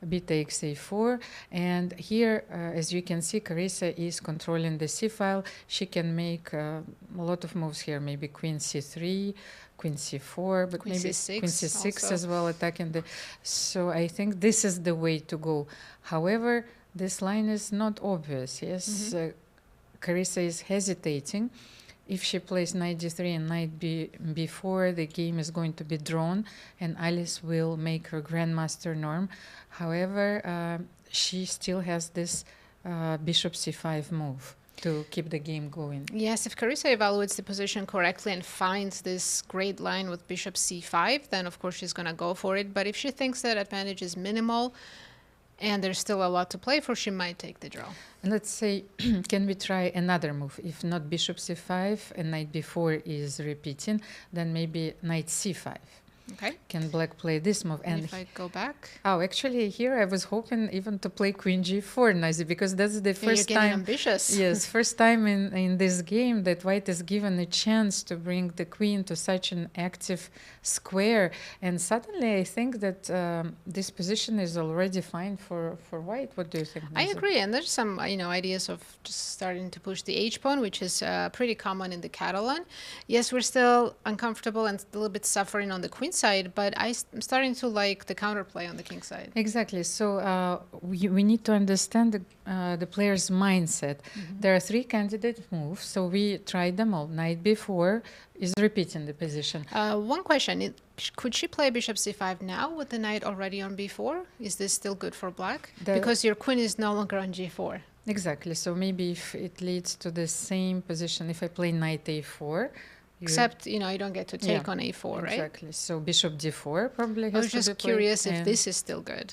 D: b takes a4. And here, as you can see, Carissa is controlling the c file. She can make a lot of moves here, maybe queen c3, queen c4, but
C: Queen
D: maybe
C: c6
D: queen c6
C: also.
D: as well, attacking the... So I think this is the way to go. However, this line is not obvious, yes? Carissa is hesitating. if she plays knight d3 and knight b4, the game is going to be drawn, and Alice will make her grandmaster norm. However, she still has this bishop c5 move to keep the game going.
C: Yes, if Carissa evaluates the position correctly and finds this great line with bishop c5, then of course she's going to go for it. But if she thinks that advantage is minimal and there's still a lot to play for, she might take the draw.
D: And let's say, can we try another move? If not bishop c5 and knight b4 is repeating, then maybe knight c5.
C: Okay.
D: Can black play this move?
C: And if I go back?
D: Oh, actually, here I was hoping even to play queen g4, Nazi, because that's the first
C: you're getting
D: time.
C: Ambitious.
D: Yes, first time in this game that white is given a chance to bring the queen to such an active square, and suddenly I think that this position is already fine for white. What do you think,
C: I
D: Nazi?
C: agree, and there's some ideas of just starting to push the h pawn, which is pretty common in the Catalan. Yes, we're still uncomfortable and a little bit suffering on the queen side, but I'm starting to like the counterplay on the king side.
D: Exactly. So we need to understand the player's mindset. There are three candidate moves, so we tried them all. Knight b4 is repeating the position.
C: One question, could she play bishop c5 now with the knight already on b4? Is this still good for black? Because your queen is no longer on g4.
D: Exactly. So maybe if it leads to the same position, if I play knight a4,
C: except you don't get to take on a4, right?
D: Exactly. So bishop d4 probably has to be
C: I was just
D: played,
C: curious if this is still good.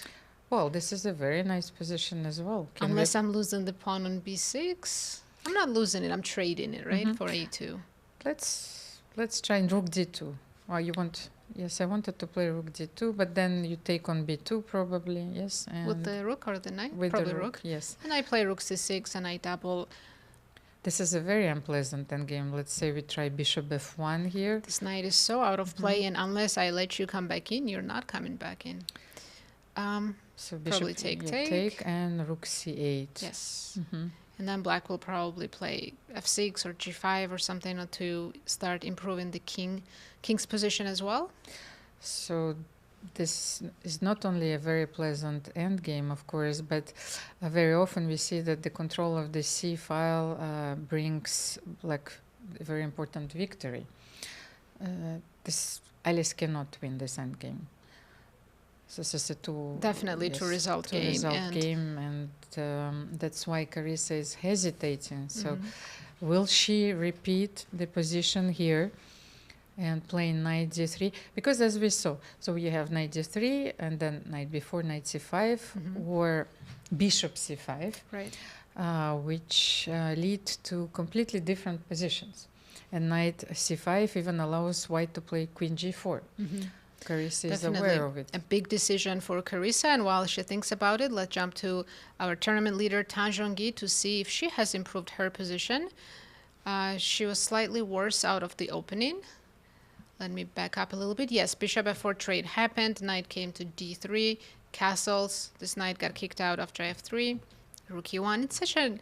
D: Well, this is a very nice position as well.
C: Unless I'm losing the pawn on b6. I'm not losing it, I'm trading it, right? For a2.
D: Let's try rook d2. Oh, you want? Yes, I wanted to play rook d2, but then you take on b2 probably, yes. And
C: with the rook or the knight?
D: With
C: probably
D: the rook, yes.
C: And I play rook c6 and I double.
D: This is a very unpleasant endgame. Let's say we try bishop f1 here.
C: This knight is so out of play, and unless I let you come back in, you're not coming back in.
D: So bishop
C: probably take,
D: and rook c8.
C: Yes. And then black will probably play f6 or g5 or something to start improving the king's position as well.
D: So this is not only a very pleasant endgame, of course, but very often we see that the control of the c file brings like a very important victory. Alice cannot win this endgame. So this is a
C: definitely two result
D: game, and that's why Carissa is hesitating. So will she repeat the position here and play knight d3? Because as we saw, so you have knight d3 and then knight b4, knight c5, or bishop c5,
C: right?
D: Which lead to completely different positions. And knight c5 even allows white to play queen g4. Carissa is aware of it.
C: A big decision for Carissa, and while she thinks about it, let's jump to our tournament leader Zhongyi to see if she has improved her position. She was slightly worse out of the opening. Let me back up a little bit. Yes, bishop f4 trade happened. Knight came to d3, castles. This knight got kicked out after f3, rook e1. It's such a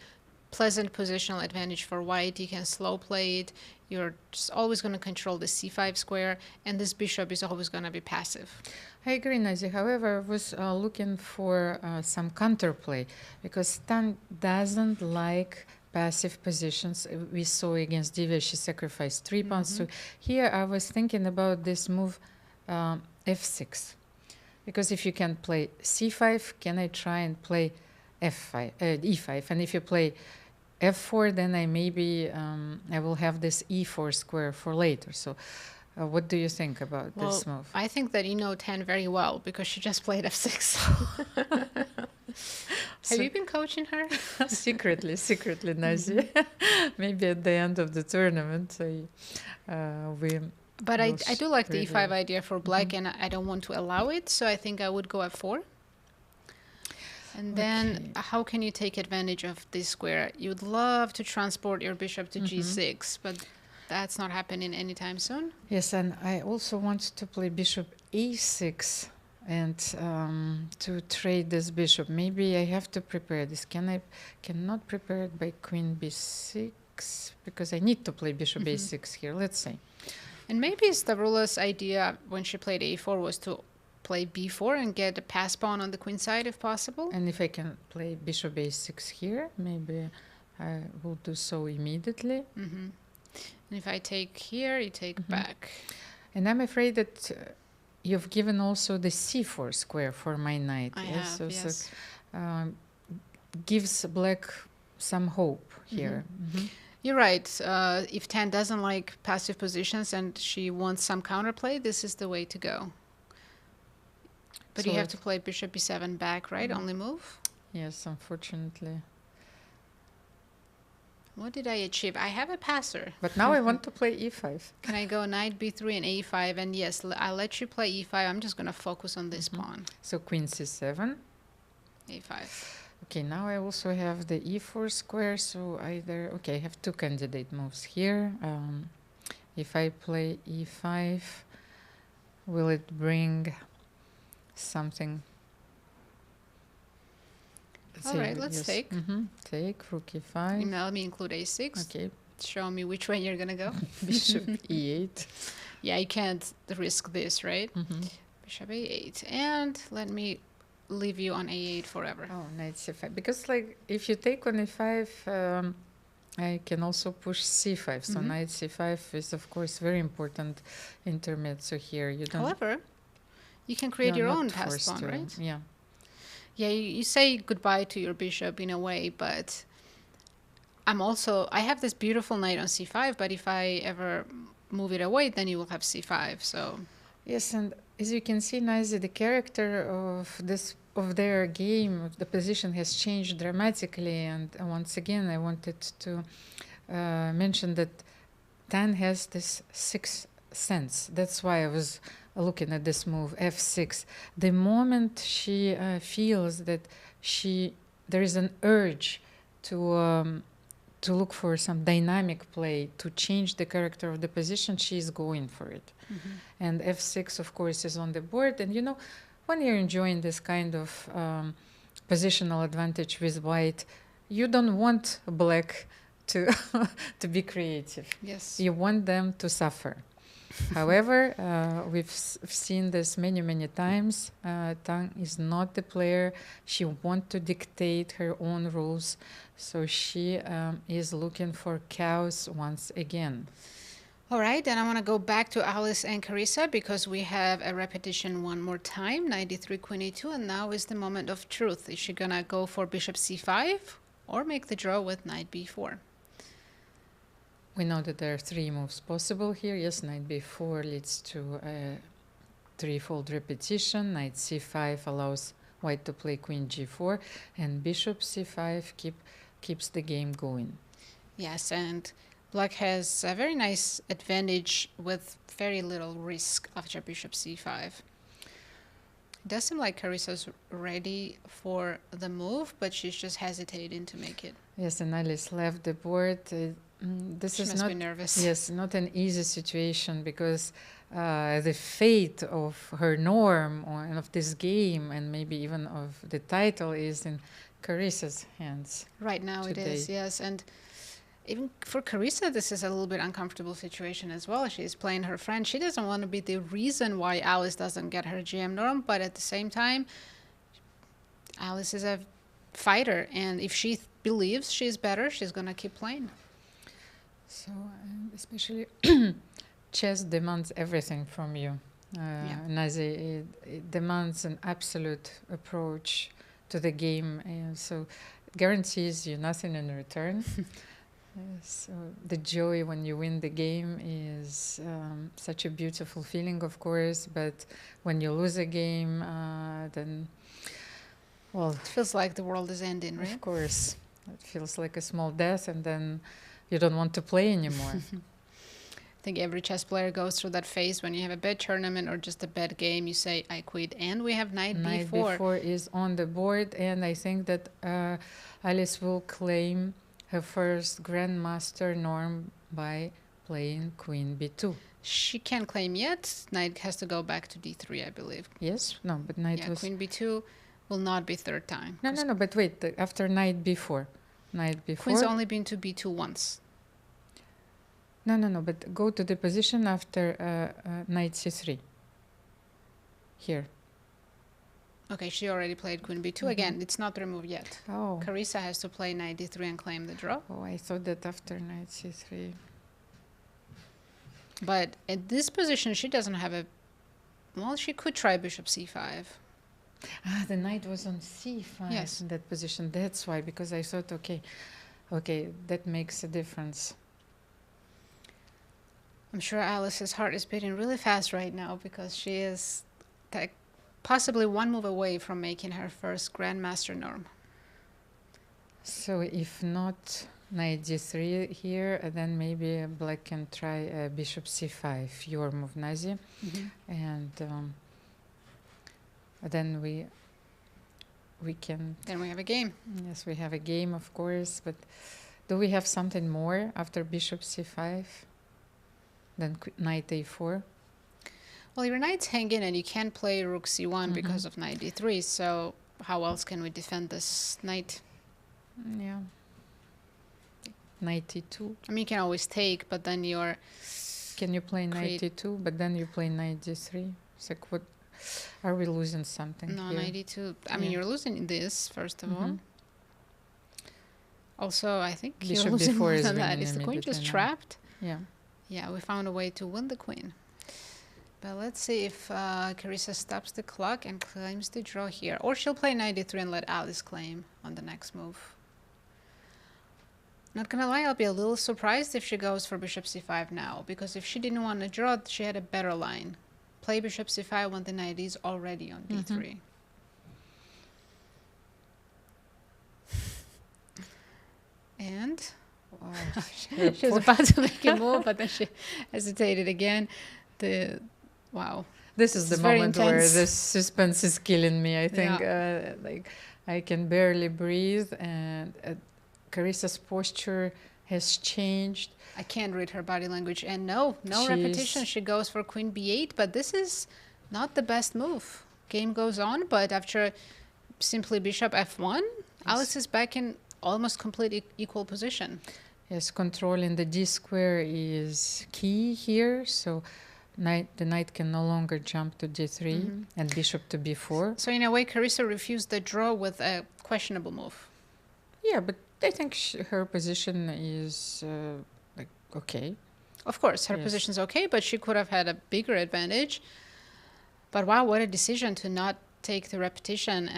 C: pleasant positional advantage for white. You can slow play it. You're just always going to control the c5 square, and this bishop is always going to be passive.
D: I agree, Nazi. However, I was looking for some counterplay, because Stan doesn't like passive positions. We saw against Divya, she sacrificed 3 pawns. So here I was thinking about this move f6, because if you can play c5, can I try and play f5, e5? And if you play f4, then I will have this e4 square for later. So what do you think about this move?
C: I think that you know 10 very well, because she just played f6. Have you been coaching her?
D: secretly, Nazi. Maybe at the end of the tournament, we.
C: But I do like the e5 idea for black, and I don't want to allow it, so I think I would go f4. And then how can you take advantage of this square? You'd love to transport your bishop to g6, but that's not happening anytime soon.
D: Yes, and I also want to play bishop a6 and to trade this bishop. Maybe I have to prepare this. Cannot prepare it by queen b6, because I need to play bishop a6 here. Let's see.
C: And maybe Stavroula's idea when she played a4 was to play b4 and get a pass pawn on the queen side if possible.
D: And if I can play bishop a6 here, maybe I will do so immediately.
C: And if I take here, you take back.
D: And I'm afraid that you've given also the c4 square for my knight.
C: I have,
D: So,
C: yes.
D: gives black some hope here.
C: You're right. If Tan doesn't like passive positions and she wants some counterplay, this is the way to go. But
D: So
C: you have to play bishop b7 back, right? Only move?
D: Yes, unfortunately.
C: What did I achieve? I have a passer.
D: But now I want to play e5.
C: Can I go knight b3 and a5? And yes, I'll let you play e5. I'm just going to focus on this pawn.
D: So queen c7.
C: a5.
D: Okay, now I also have the e4 square, so either... Okay, I have two candidate moves here. If I play e5, will it bring something?
C: All right, let's take.
D: Take, rook e5.
C: Now let me include a6.
D: Okay,
C: Show me which way you're going to go.
D: bishop e8.
C: Yeah, you can't risk this, right? Bishop a8. And let me leave you on a8 forever.
D: Oh, knight c5. Because, like, if you take on e5, I can also push c5. So knight c5 is, of course, very important intermezzo here. You don't.
C: However, you can create
D: you're
C: your
D: not
C: own passed
D: forced
C: pawn,
D: to,
C: right?
D: Yeah.
C: Yeah, you say goodbye to your bishop in a way, but I have this beautiful knight on c5, but if I ever move it away, then you will have c5, so...
D: Yes, and as you can see, Nazi, the character of their game, the position has changed dramatically. And once again, I wanted to mention that Tan has this sixth sense. That's why I was looking at this move, f6. The moment she feels that there is an urge to look for some dynamic play, to change the character of the position, she is going for it. And f6, of course, is on the board. And, you know, when you're enjoying this kind of positional advantage with white, you don't want black to to be creative.
C: Yes.
D: You want them to suffer. However, we've seen this many, many times. Tang is not the player. She wants to dictate her own rules. So she is looking for chaos once again.
C: All right, then I want to go back to Alice and Carissa because we have a repetition one more time, 93 queen e2, and now is the moment of truth. Is she going to go for bishop c5 or make the draw with knight b4?
D: We know that there are three moves possible here. Yes, knight b4 leads to a threefold repetition. Knight c5 allows white to play queen g4, and bishop c5 keeps the game going.
C: Yes, and black has a very nice advantage with very little risk after bishop c5. It does seem like Carissa's ready for the move, but she's just hesitating to make it.
D: Yes, and Alice left the board. This
C: she
D: is
C: must
D: not
C: be nervous.
D: Yes, not an easy situation because the fate of her norm and of this game and maybe even of the title is in Carissa's hands.
C: Right now
D: today.
C: It is, yes. And even for Carissa, this is a little bit uncomfortable situation as well. She's playing her friend. She doesn't want to be the reason why Alice doesn't get her GM norm, but at the same time, Alice is a fighter, and if she believes she's better, she's going to keep playing.
D: So, especially chess demands everything from you. Nazi, it demands an absolute approach to the game, so guarantees you nothing in return. So the joy when you win the game is such a beautiful feeling, of course, but when you lose a game, then, well...
C: It feels like the world is ending, right?
D: Of course. It feels like a small death, and then you don't want to play anymore.
C: I think every chess player goes through that phase when you have a bad tournament or just a bad game, you say, I quit. And we have knight b4.
D: Knight b4 is on the board, and I think that Alice will claim her first grandmaster norm by playing queen b2.
C: She can't claim yet. Knight has to go back to d3, I believe.
D: Yes? No, but knight was...
C: queen b2 will not be third time.
D: No, but wait, after knight b4. Knight b4.
C: Queen's only been to b2 once.
D: No, but go to the position after knight c3. Here.
C: Okay, she already played queen b2. Again, it's not removed yet.
D: Oh.
C: Carissa has to play knight d3 and claim the draw.
D: Oh, I thought that after knight c3.
C: But at this position, she doesn't have a... Well, she could try bishop c5.
D: Ah, the knight was on c5
C: Yes.
D: in that position. That's why, because I thought, okay, that makes a difference.
C: I'm sure Alice's heart is beating really fast right now because she is possibly one move away from making her first Grandmaster norm.
D: So if not knight d3 here, then maybe black can try bishop c5, your move, Nazi. And then we can...
C: Then we have a game.
D: Yes, we have a game, of course, but do we have something more after bishop c5 than knight a4?
C: Well, your knight's hanging and you can't play rook c1 because of knight d3, so how else can we defend this knight?
D: Yeah. Knight e2.
C: I mean, you can always take, but then you're...
D: Can you play knight e2, but then you play knight d3? It's like, what... Are we losing something
C: No,
D: here?
C: knight e2. I mean, you're losing this, first of all. Also, I think
D: Bishop
C: you're losing
D: b4
C: more
D: is
C: than that.
D: winning
C: Is the queen just
D: immediately now.
C: trapped?
D: Yeah.
C: Yeah, we found a way to win the queen. But let's see if Carissa stops the clock and claims the draw here. Or she'll play knight d3 and let Alice claim on the next move. Not gonna lie, I'll be a little surprised if she goes for bishop c5 now, because if she didn't want to draw, she had a better line. Play bishop c5 when the knight is already on d3. And she was about to make a move, but then she hesitated again. Wow.
D: This is the
C: very
D: moment where
C: intense.
D: the suspense is killing me. I think like I can barely breathe, and Carissa's posture has changed.
C: I can't read her body language. And no repetition. She goes for queen b8, but this is not the best move. Game goes on, but after simply bishop f1, Alice is back in almost complete equal position.
D: Yes, controlling the d square is key here. So the knight can no longer jump to d3 and bishop to b4.
C: So in a way, Carissa refused the draw with a questionable move.
D: Yeah, but I think her position is like okay.
C: Of course, her position's okay, but she could have had a bigger advantage. But wow, what a decision to not take the repetition.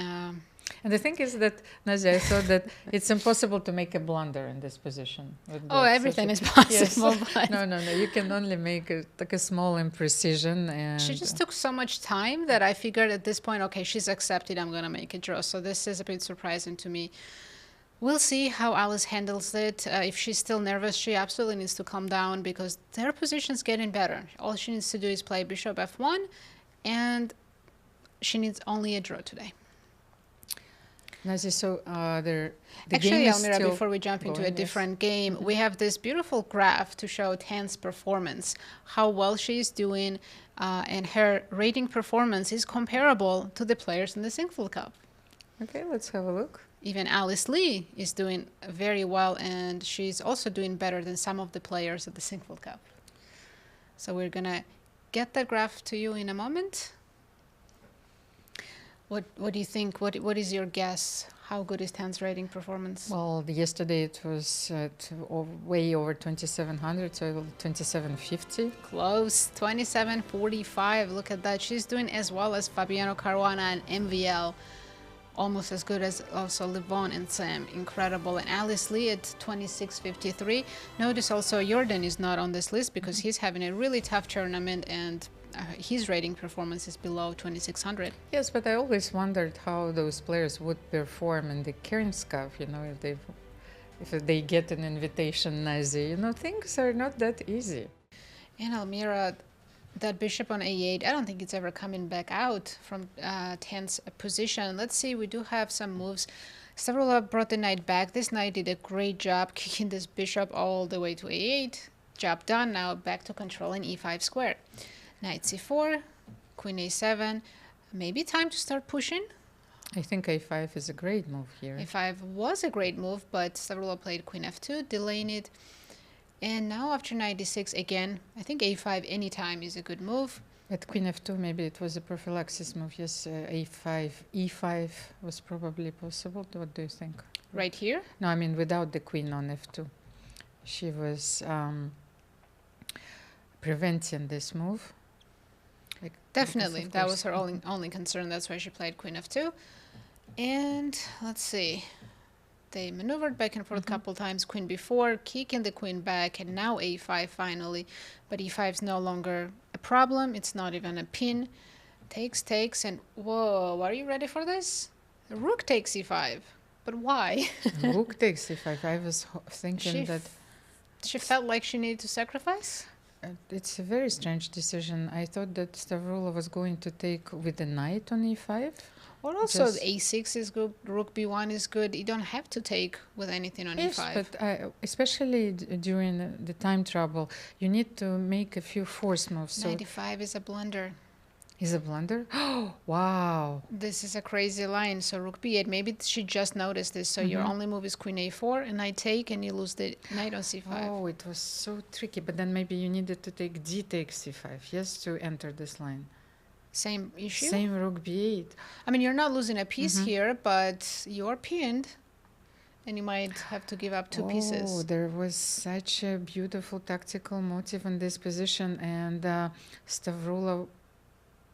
D: And the thing is that, Nazi, I thought that it's impossible to make a blunder in this position.
C: Oh, everything is possible.
D: Yes. No, you can only make like a small imprecision. And
C: she just took so much time that I figured at this point, okay, she's accepted, I'm going to make a draw. So this is a bit surprising to me. We'll see how Alice handles it. If she's still nervous, she absolutely needs to calm down because their position's getting better. All she needs to do is play bishop f1, and she needs only a draw today.
D: Nazi, so the
C: Actually,
D: game is
C: Almira,
D: still
C: before we jump into a
D: going,
C: different game, we have this beautiful graph to show Tan's performance, how well she is doing, and her rating performance is comparable to the players in the Sinquefield Cup.
D: Okay, let's have a look.
C: Even Alice Lee is doing very well, and she's also doing better than some of the players at the Sinquefield Cup. So we're going to get that graph to you in a moment. What do you think? What is your guess? How good is Tan's rating performance?
D: Well, yesterday it was way over 2,700, so 2,750.
C: Close, 27.45. Look at that. She's doing as well as Fabiano Caruana and MVL. Almost as good as also Livon and Sam. Incredible. And Alice Lee at 26.53. Notice also Jordan is not on this list because he's having a really tough tournament and his rating performance is below 2,600.
D: Yes, but I always wondered how those players would perform in the Cairns Cup, if they get an invitation, Nazi. Things are not that easy.
C: And Almira, that bishop on a8, I don't think it's ever coming back out from Tan's position. Let's see, we do have some moves. Stavroula brought the knight back. This knight did a great job kicking this bishop all the way to a8. Job done. Now back to controlling e5 square. Knight c4, queen a7. Maybe time to start pushing.
D: I think a5 is a great move here.
C: a5 was a great move, but Stavroula played queen f2, delaying it. And now after knight d6 again, I think a5 anytime is a good move.
D: At queen f2, maybe it was a prophylaxis move. Yes, a5, e5 was probably possible. What do you think?
C: Right here?
D: No, I mean without the queen on f2. She was preventing this move. Like,
C: Definitely, that
D: course-
C: was her only concern. That's why she played queen f2. And let's see. They maneuvered back and forth a couple times. Queen b4, kicking the queen back, and now a5 finally. But e5 is no longer a problem. It's not even a pin. Takes, and whoa, are you ready for this? Rook takes e5. But why?
D: Rook takes e5. I was thinking
C: She
D: that
C: She felt like she needed to sacrifice?
D: it's a very strange decision. I thought that Stavroula was going to take with the knight on e5.
C: Or also
D: Just-
C: a6 is good, rook b1 is good. You don't have to take with anything on
D: Yes,
C: e5.
D: but especially during the time trouble, you need to make a few force moves. So
C: 95 is a blunder.
D: is a blunder? Oh, wow.
C: This is a crazy line. So rook b8, maybe she just noticed this. So your
D: Mhm.
C: only move is queen a4 and I take and you lose the knight on c5.
D: Oh, it was so tricky. But then maybe you needed to take d takes c5, yes, to enter this line.
C: Same issue?
D: Same rook b8.
C: I mean, you're not losing a piece
D: Mhm.
C: here, but you're pinned and you might have to give up two
D: Oh,
C: pieces.
D: there was such a beautiful tactical motive in this position, and Stavroula,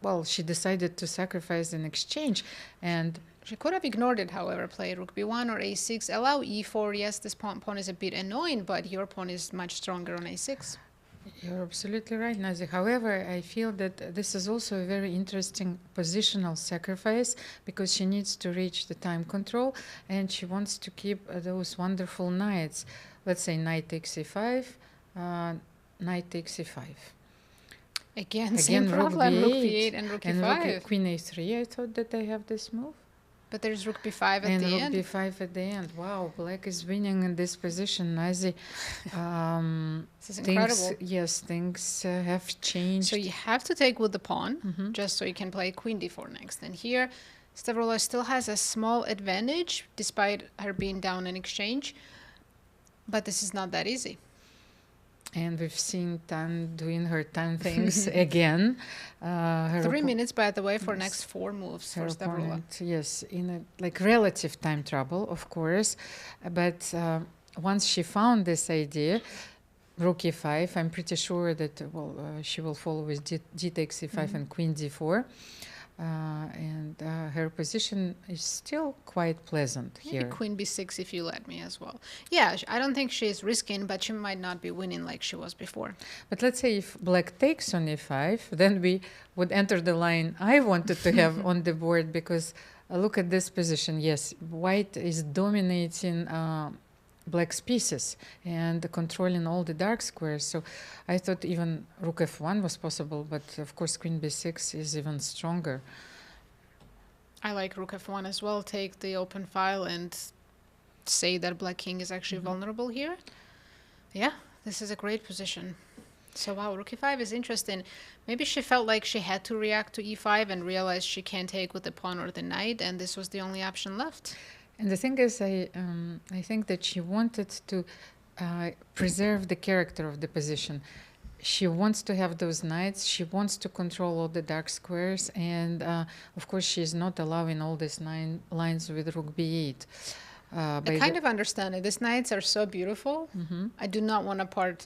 D: well, she decided to sacrifice in exchange, and
C: She could have ignored it, however, play rook b1 or a6, allow e4. Yes, this pawn is a bit annoying, but your pawn is much stronger on a6.
D: you're absolutely right, Nazi. However, I feel that this is also a very interesting positional sacrifice because she needs to reach the time control and she wants to keep those wonderful knights. Let's say knight takes e5, knight takes e5.
C: Again, same
D: Again, rook
C: problem, rook
D: b8
C: b8 and rook
D: And
C: e5.
D: queen a3, I thought that I have this move.
C: But there's rook b5 at
D: And
C: the
D: rook
C: end.
D: b5 at the end. Wow, black is winning in this position, Nazi.
C: This is
D: Things,
C: incredible.
D: yes, things have changed.
C: So you have to take with the pawn,
D: Mhm.
C: just so you can play queen d4 next. And here, Stavroula still has a small advantage, despite her being down in exchange. But this is not that easy.
D: And we've seen Tan doing her Tan things again. Her
C: 3 minutes, by the way, for
D: yes.
C: next 4 moves
D: her
C: for Stavroula.
D: opponent, yes, in a like relative time trouble, of course. But once she found this idea, rook e5, I'm pretty sure that she will follow with d takes e5 and queen d4. And her position is still quite pleasant
C: Maybe
D: here.
C: queen b6 if you let me as well. Yeah, I don't think she's risking, but she might not be winning like she was before.
D: But let's say if black takes on e5, then we would enter the line I wanted to have on the board because look at this position. Yes, white is dominating black's pieces and controlling all the dark squares. So I thought even rook f1 was possible, but of course queen b6 is even stronger.
C: I like rook f1 as well. Take the open file and say that black king is actually vulnerable here. Yeah, this is a great position. So wow, rook e5 is interesting. Maybe she felt like she had to react to e5 and realized she can't take with the pawn or the knight, and this was the only option left.
D: And the thing is, I think that she wanted to preserve the character of the position. She wants to have those knights. She wants to control all the dark squares, and of course, she is not allowing all these 9 lines with rook b8.
C: I kind of understand it. These knights are so beautiful. I do not want to part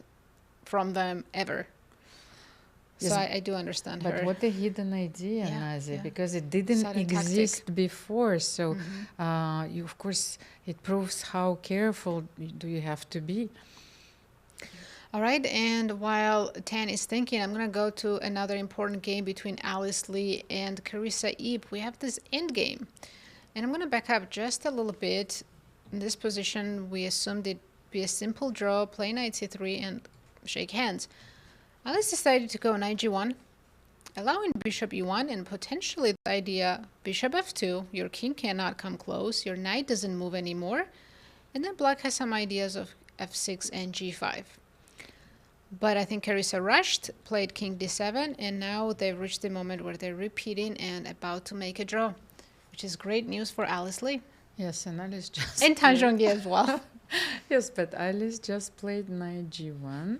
C: from them ever.
D: Yes,
C: So I do understand
D: But
C: her.
D: what a hidden idea,
C: Yeah,
D: Nazi,
C: yeah.
D: because it didn't
C: Sudden tactic.
D: exist before. So, you, of course, it proves how careful do you have to be.
C: All right, and while Tan is thinking, I'm going to go to another important game between Alice Lee and Carissa Yip. We have this end game. And I'm going to back up just a little bit. In this position, we assumed it'd be a simple draw, play knight c3, and shake hands. Alice decided to go knight g1, allowing bishop e1, and potentially the idea bishop f2, your king cannot come close, your knight doesn't move anymore, and then black has some ideas of f6 and g5. But I think Carissa rushed, played king d7, and now they've reached the moment where they're repeating and about to make a draw, which is great news for Alice Lee.
D: Yes, and Alice just
C: And Tan Zhongyi as well.
D: Yes, but Alice just played knight g1,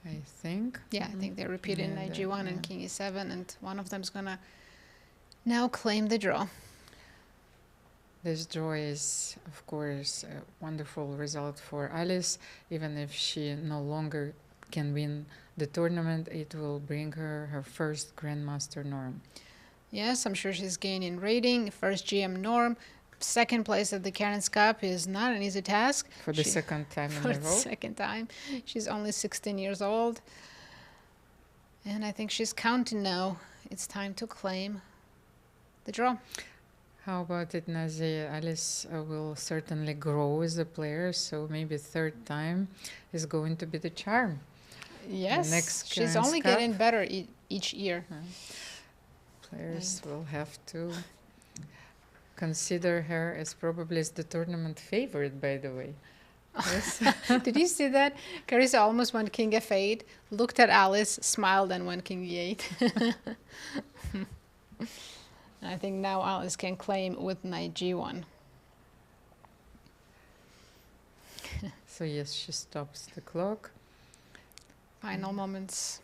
D: I think.
C: Yeah, I think they're repeating
D: And,
C: knight g1
D: yeah.
C: and king e7, and one of them's gonna now claim the draw.
D: This draw is, of course, a wonderful result for Alice, even if she no longer can win the tournament, it will bring her her first Grandmaster norm.
C: Yes, I'm sure she's gaining rating. First GM norm. Second place at the Cairns Cup is not an easy task.
D: For the second time
C: For
D: in a
C: the
D: row.
C: second time. She's only 16 years old. And I think she's counting now. It's time to claim the draw.
D: How about it, Nazi? Alice will certainly grow as a player, so maybe third time is going to be the charm.
C: Yes,
D: next
C: she's
D: Cairns
C: only
D: Cup.
C: getting better each year.
D: Players will have to consider her as probably as the tournament favorite, by the way. Yes.
C: Did you see that? Carissa almost went king f8, looked at Alice, smiled, and went king e8. I think now Alice can claim with knight g1.
D: So yes, she stops the clock.
C: Final moments.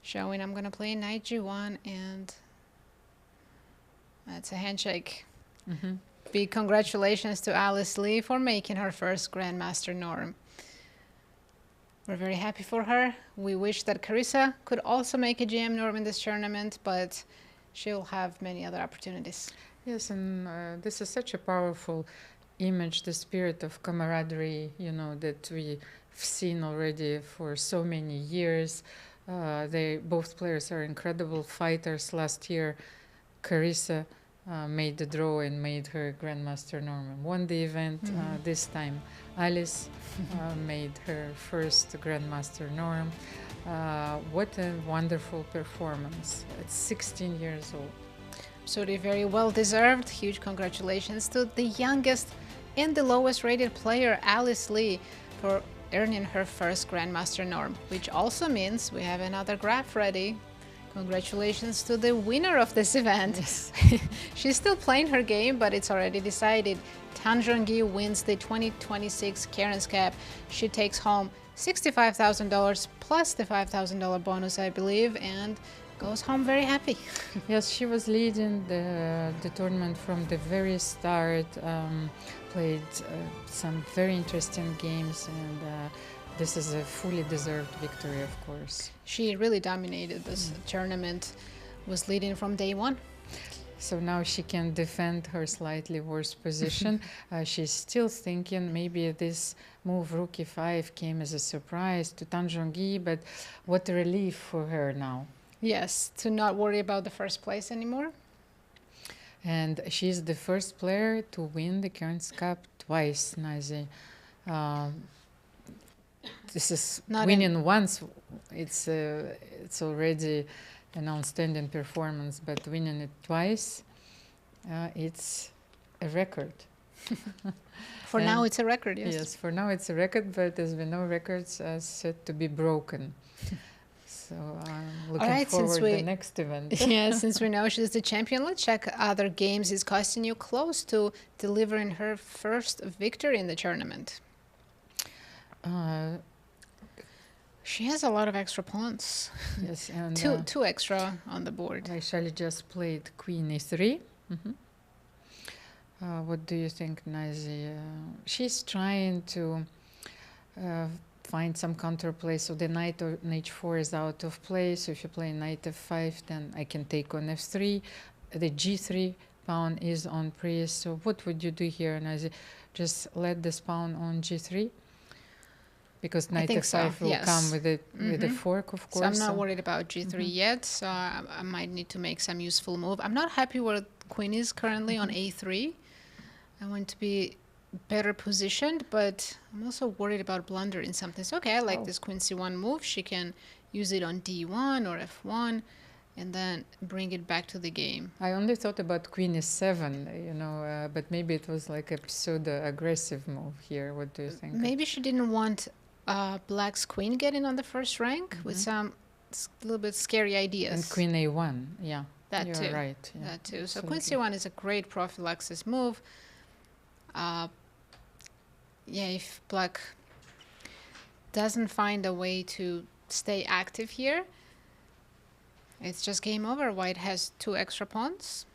C: Showing I'm going to play knight g1, and that's a handshake.
D: Mhm.
C: Big congratulations to Alice Lee for making her first Grandmaster norm. We're very happy for her. We wish that Carissa could also make a GM norm in this tournament, but she'll have many other opportunities.
D: Yes, and this is such a powerful image, the spirit of camaraderie, you know, that we've seen already for so many years. They both players are incredible fighters. Last year, Carissa made the draw and made her Grandmaster norm and won the event. This time, Alice made her first Grandmaster norm. What a wonderful performance at 16 years old.
C: Absolutely very well deserved. Huge congratulations to the youngest and the lowest rated player, Alice Lee, for earning her first Grandmaster norm, which also means we have another graph ready. Congratulations to the winner of this event.
D: Yes.
C: She's still playing her game, but it's already decided. Zhongyi wins the 2026 Cairns Cup. She takes home $65,000 plus the $5,000 bonus, I believe, and goes home very happy.
D: Yes, she was leading the tournament from the very start, played some very interesting games, and this is a fully deserved victory, of course.
C: She really dominated this tournament, was leading from day one.
D: So now she can defend her slightly worse position. She's still thinking maybe this move rook e5 came as a surprise to Zhongyi, but what a relief for her now.
C: Yes, to not worry about the first place anymore.
D: And she's the first player to win the Cairns Cup twice, Nazi. This is
C: Not
D: winning once. It's already an outstanding performance, but winning it twice, it's a record.
C: For
D: And
C: now, it's a record, yes.
D: Yes, for now it's a record, but as we know, records are set to be broken. So I'm looking forward to the next event.
C: Yeah, since we know she's the champion, let's check other games. Is Kosteniuk close to delivering her first victory in the tournament? She has a lot of extra pawns.
D: Yes, and
C: two extra on the board.
D: Vaishali just played Queen e3. What do you think, Nazi? She's trying to find some counterplay. So the knight on h4 is out of play. So if you play knight f5, then I can take on f3. The g3 pawn is on pre. So what would you do here, Nazi? Just let this pawn on g3? Because knight f5 will come with a fork, of course.
C: So I'm not worried about g3 yet. So I might need to make some useful move. I'm not happy where queen is currently on a3. I want to be better positioned, but I'm also worried about blundering something. So okay, I like this queen c1 move. She can use it on d1 or f1 and then bring it back to the game.
D: I only thought about queen e7, you know, but maybe it was like a pseudo-aggressive move here. What do you think?
C: Maybe she didn't want black's queen getting on the first rank with some little bit scary ideas.
D: And queen a1, yeah.
C: That
D: You're
C: too.
D: right. Yeah,
C: That too. So
D: absolutely.
C: queen c1 is a great prophylaxis move. Yeah, if black doesn't find a way to stay active here, it's just game over. White has 2 extra pawns.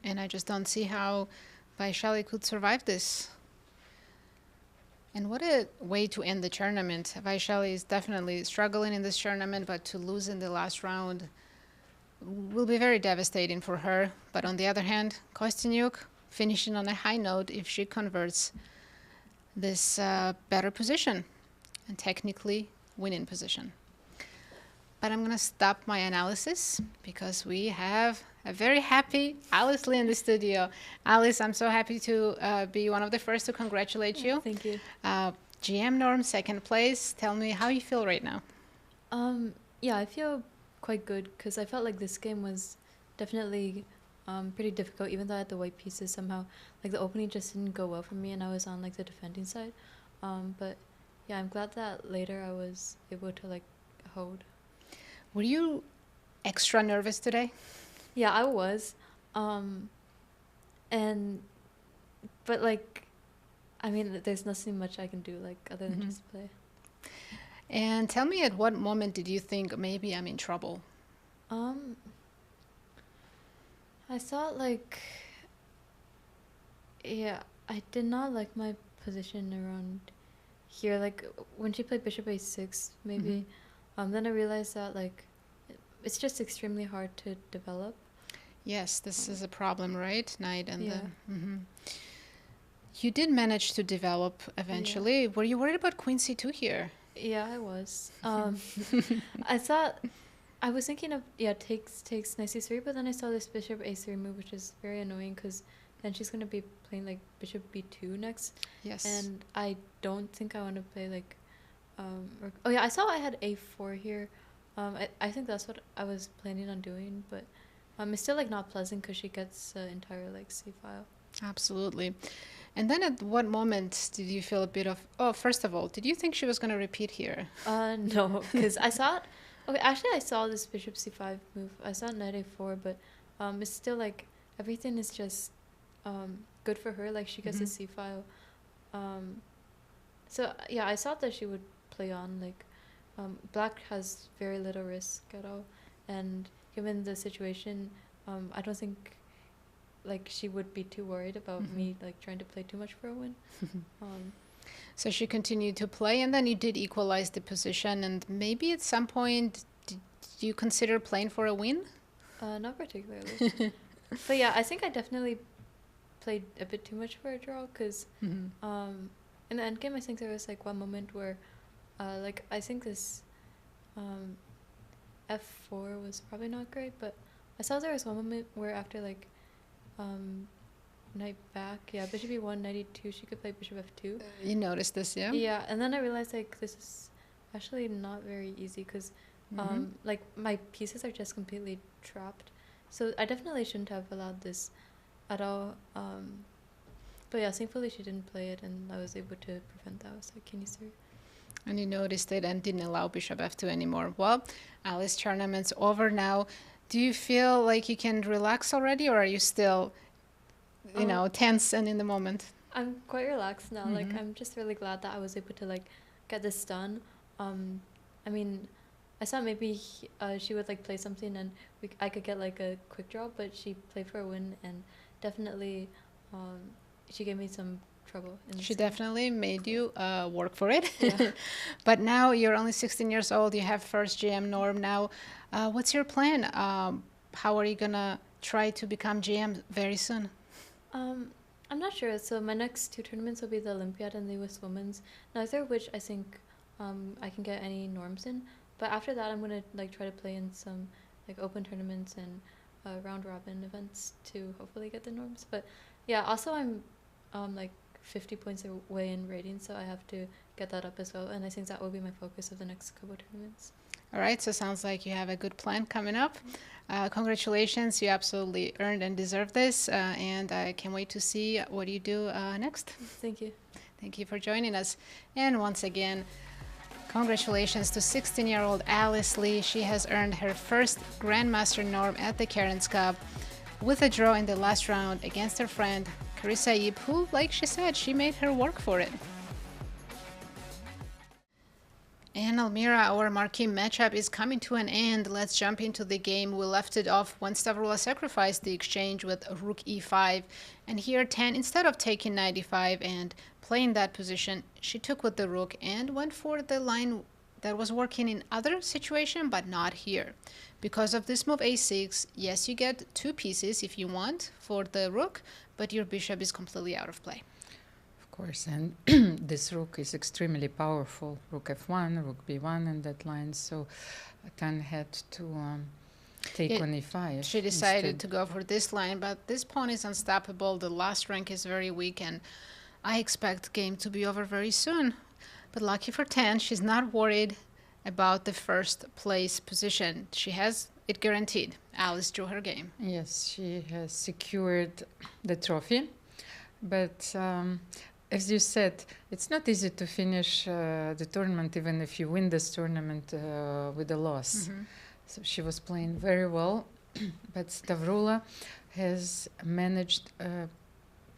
C: And I just don't see how Vaishali could survive this. And what a way to end the tournament. Vaishali is definitely struggling in this tournament, but to lose in the last round will be very devastating for her. But on the other hand, Kosteniuk finishing on a high note if she converts this better position and technically winning position. But I'm going to stop my analysis because we have a very happy Alice Lee in the studio. Alice, I'm so happy to be one of the first to congratulate you.
E: Thank you.
C: GM Norm, second place. Tell me how you feel right now.
E: Yeah, I feel quite good because I felt like this game was definitely pretty difficult, even though I had the white pieces. Somehow, like, the opening just didn't go well for me, and I was on like the defending side. But yeah, I'm glad that later I was able to like hold.
C: Were you extra nervous today?
E: Yeah, I was. But like, I mean, there's nothing much I can do like other than just play.
C: And tell me, at what moment did you think maybe I'm in trouble?
E: I thought like, yeah, I did not like my position around here. Like when she played Bishop A6, maybe. Then I realized that like, it's just extremely hard to develop.
C: Yes, this is a problem, right? Knight and
E: Yeah.
C: You did manage to develop eventually.
E: Yeah.
C: Were you worried about Queen C2 here?
E: Yeah, I was. I thought, I was thinking of, takes Knight C3, but then I saw this Bishop A3 move, which is very annoying because then she's going to be playing like Bishop B2 next.
C: Yes.
E: And I don't think I want to play like, oh yeah, I saw I had A4 here. I think that's what I was planning on doing, but it's still like not pleasant because she gets the entire like C file.
C: Absolutely. And then at what moment did you feel a bit of, oh, first of all, did you think she was going to repeat here?
E: No, because I saw it. Okay, actually, I saw this Bishop C5 move. I saw Knight A4, but it's still like everything is just good for her. Like she gets the C file. So yeah, I thought that she would play on. Like Black has very little risk at all, and given the situation, I don't think like she would be too worried about me like trying to play too much for a win.
C: So she continued to play, and then you did equalize the position, and maybe at some point did you consider playing for a win?
E: Not particularly. But yeah, I think I definitely played a bit too much for a draw because in the endgame I think there was like one moment where like I think this F4 was probably not great, but I saw there was one moment where after like knight back, yeah, Bishop E1, knight E2, she could play Bishop F2.
C: You noticed this, yeah?
E: Yeah, and then I realized like this is actually not very easy because like my pieces are just completely trapped. So I definitely shouldn't have allowed this at all. But yeah, thankfully she didn't play it and I was able to prevent that with like King E3.
C: And you noticed it and didn't allow Bishop F2 anymore. Well, Alice, tournament's over now. Do you feel like you can relax already, or are you still, you know, tense and in the moment?
E: I'm quite relaxed now. Like I'm just really glad that I was able to like get this done. I mean, I thought maybe she would like play something and I could get like a quick draw, but she played for a win and definitely she gave me some trouble.
C: She definitely made you work for it.
E: Yeah.
C: But now you're only 16 years old. You have first GM Norm now. What's your plan? How are you gonna try to become GM very soon?
E: I'm not sure. So my next two tournaments will be the Olympiad and the US Women's, neither of which I think I can get any norms in. But after that, I'm gonna like try to play in some like open tournaments and round robin events to hopefully get the norms. But yeah, also I'm like 50 points away in rating, so I have to get that up as well. And I think that will be my focus of the next couple of tournaments.
C: All right, so sounds like you have a good plan coming up. Congratulations, you absolutely earned and deserve this, and I can't wait to see what you do next.
E: Thank you.
C: Thank you for joining us. And once again, congratulations to 16-year-old Alice Lee. She has earned her first Grandmaster norm at the Cairns Cup with a draw in the last round against her friend Carissa Yip, who, like she said, she made her work for it. And Almira, our marquee matchup is coming to an end. Let's jump into the game. We left it off when Stavroula sacrificed the exchange with rook e5. And here 10, instead of taking knight e5 and playing that position, she took with the rook and went for the line that was working in other situation, but not here. Because of this move a6, yes, you get 2 pieces if you want for the rook, but your bishop is completely out of play.
D: Of course, and this rook is extremely powerful. Rook f1, rook b1 in that line, so Tan had to take on e5.
C: She decided to go for this line, but this pawn is unstoppable. The last rank is very weak, and I expect game to be over very soon. But lucky for Tan, she's not worried about the first place position. She has it guaranteed. Alice drew her game.
D: Yes, she has secured the trophy, but as you said, it's not easy to finish the tournament, even if you win this tournament with a loss. So she was playing very well, but Stavroula has managed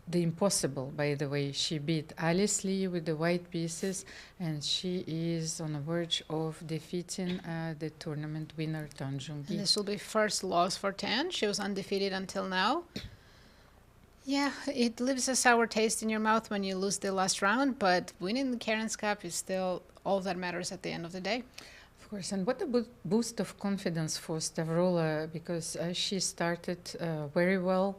D: the impossible, by the way. She beat Alice Lee with the white pieces, and she is on the verge of defeating the tournament winner, Tan Zhongyi.
C: This will be first loss for Tan. She was undefeated until now. Yeah, it leaves a sour taste in your mouth when you lose the last round, but winning the Cairns Cup is still all that matters at the end of the day.
D: Of course, and what a boost of confidence for Stavroula, because she started very well,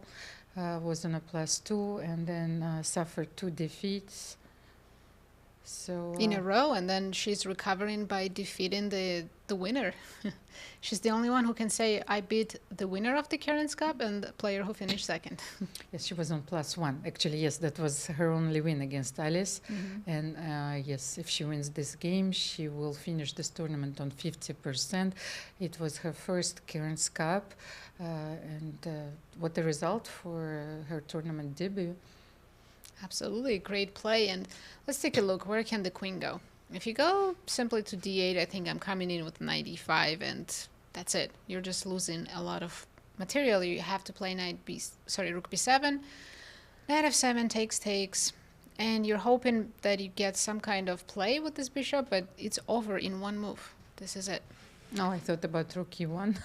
D: was on a +2, and then suffered 2 defeats. So
C: in a row, and then she's recovering by defeating the winner. She's the only one who can say, I beat the winner of the Cairns Cup and the player who finished second.
D: Yes, she was on +1. Actually, yes, that was her only win against Alice. And yes, if she wins this game, she will finish this tournament on 50%. It was her first Cairns Cup. And what a result for her tournament debut.
C: Absolutely, great play. And let's take a look. Where can the queen go? If you go simply to d8, I think I'm coming in with knight e5, and that's it. You're just losing a lot of material. You have to play rook b7. Knight f7 takes, and you're hoping that you get some kind of play with this bishop, but it's over in one move. This is it.
D: No, I thought about rook e1.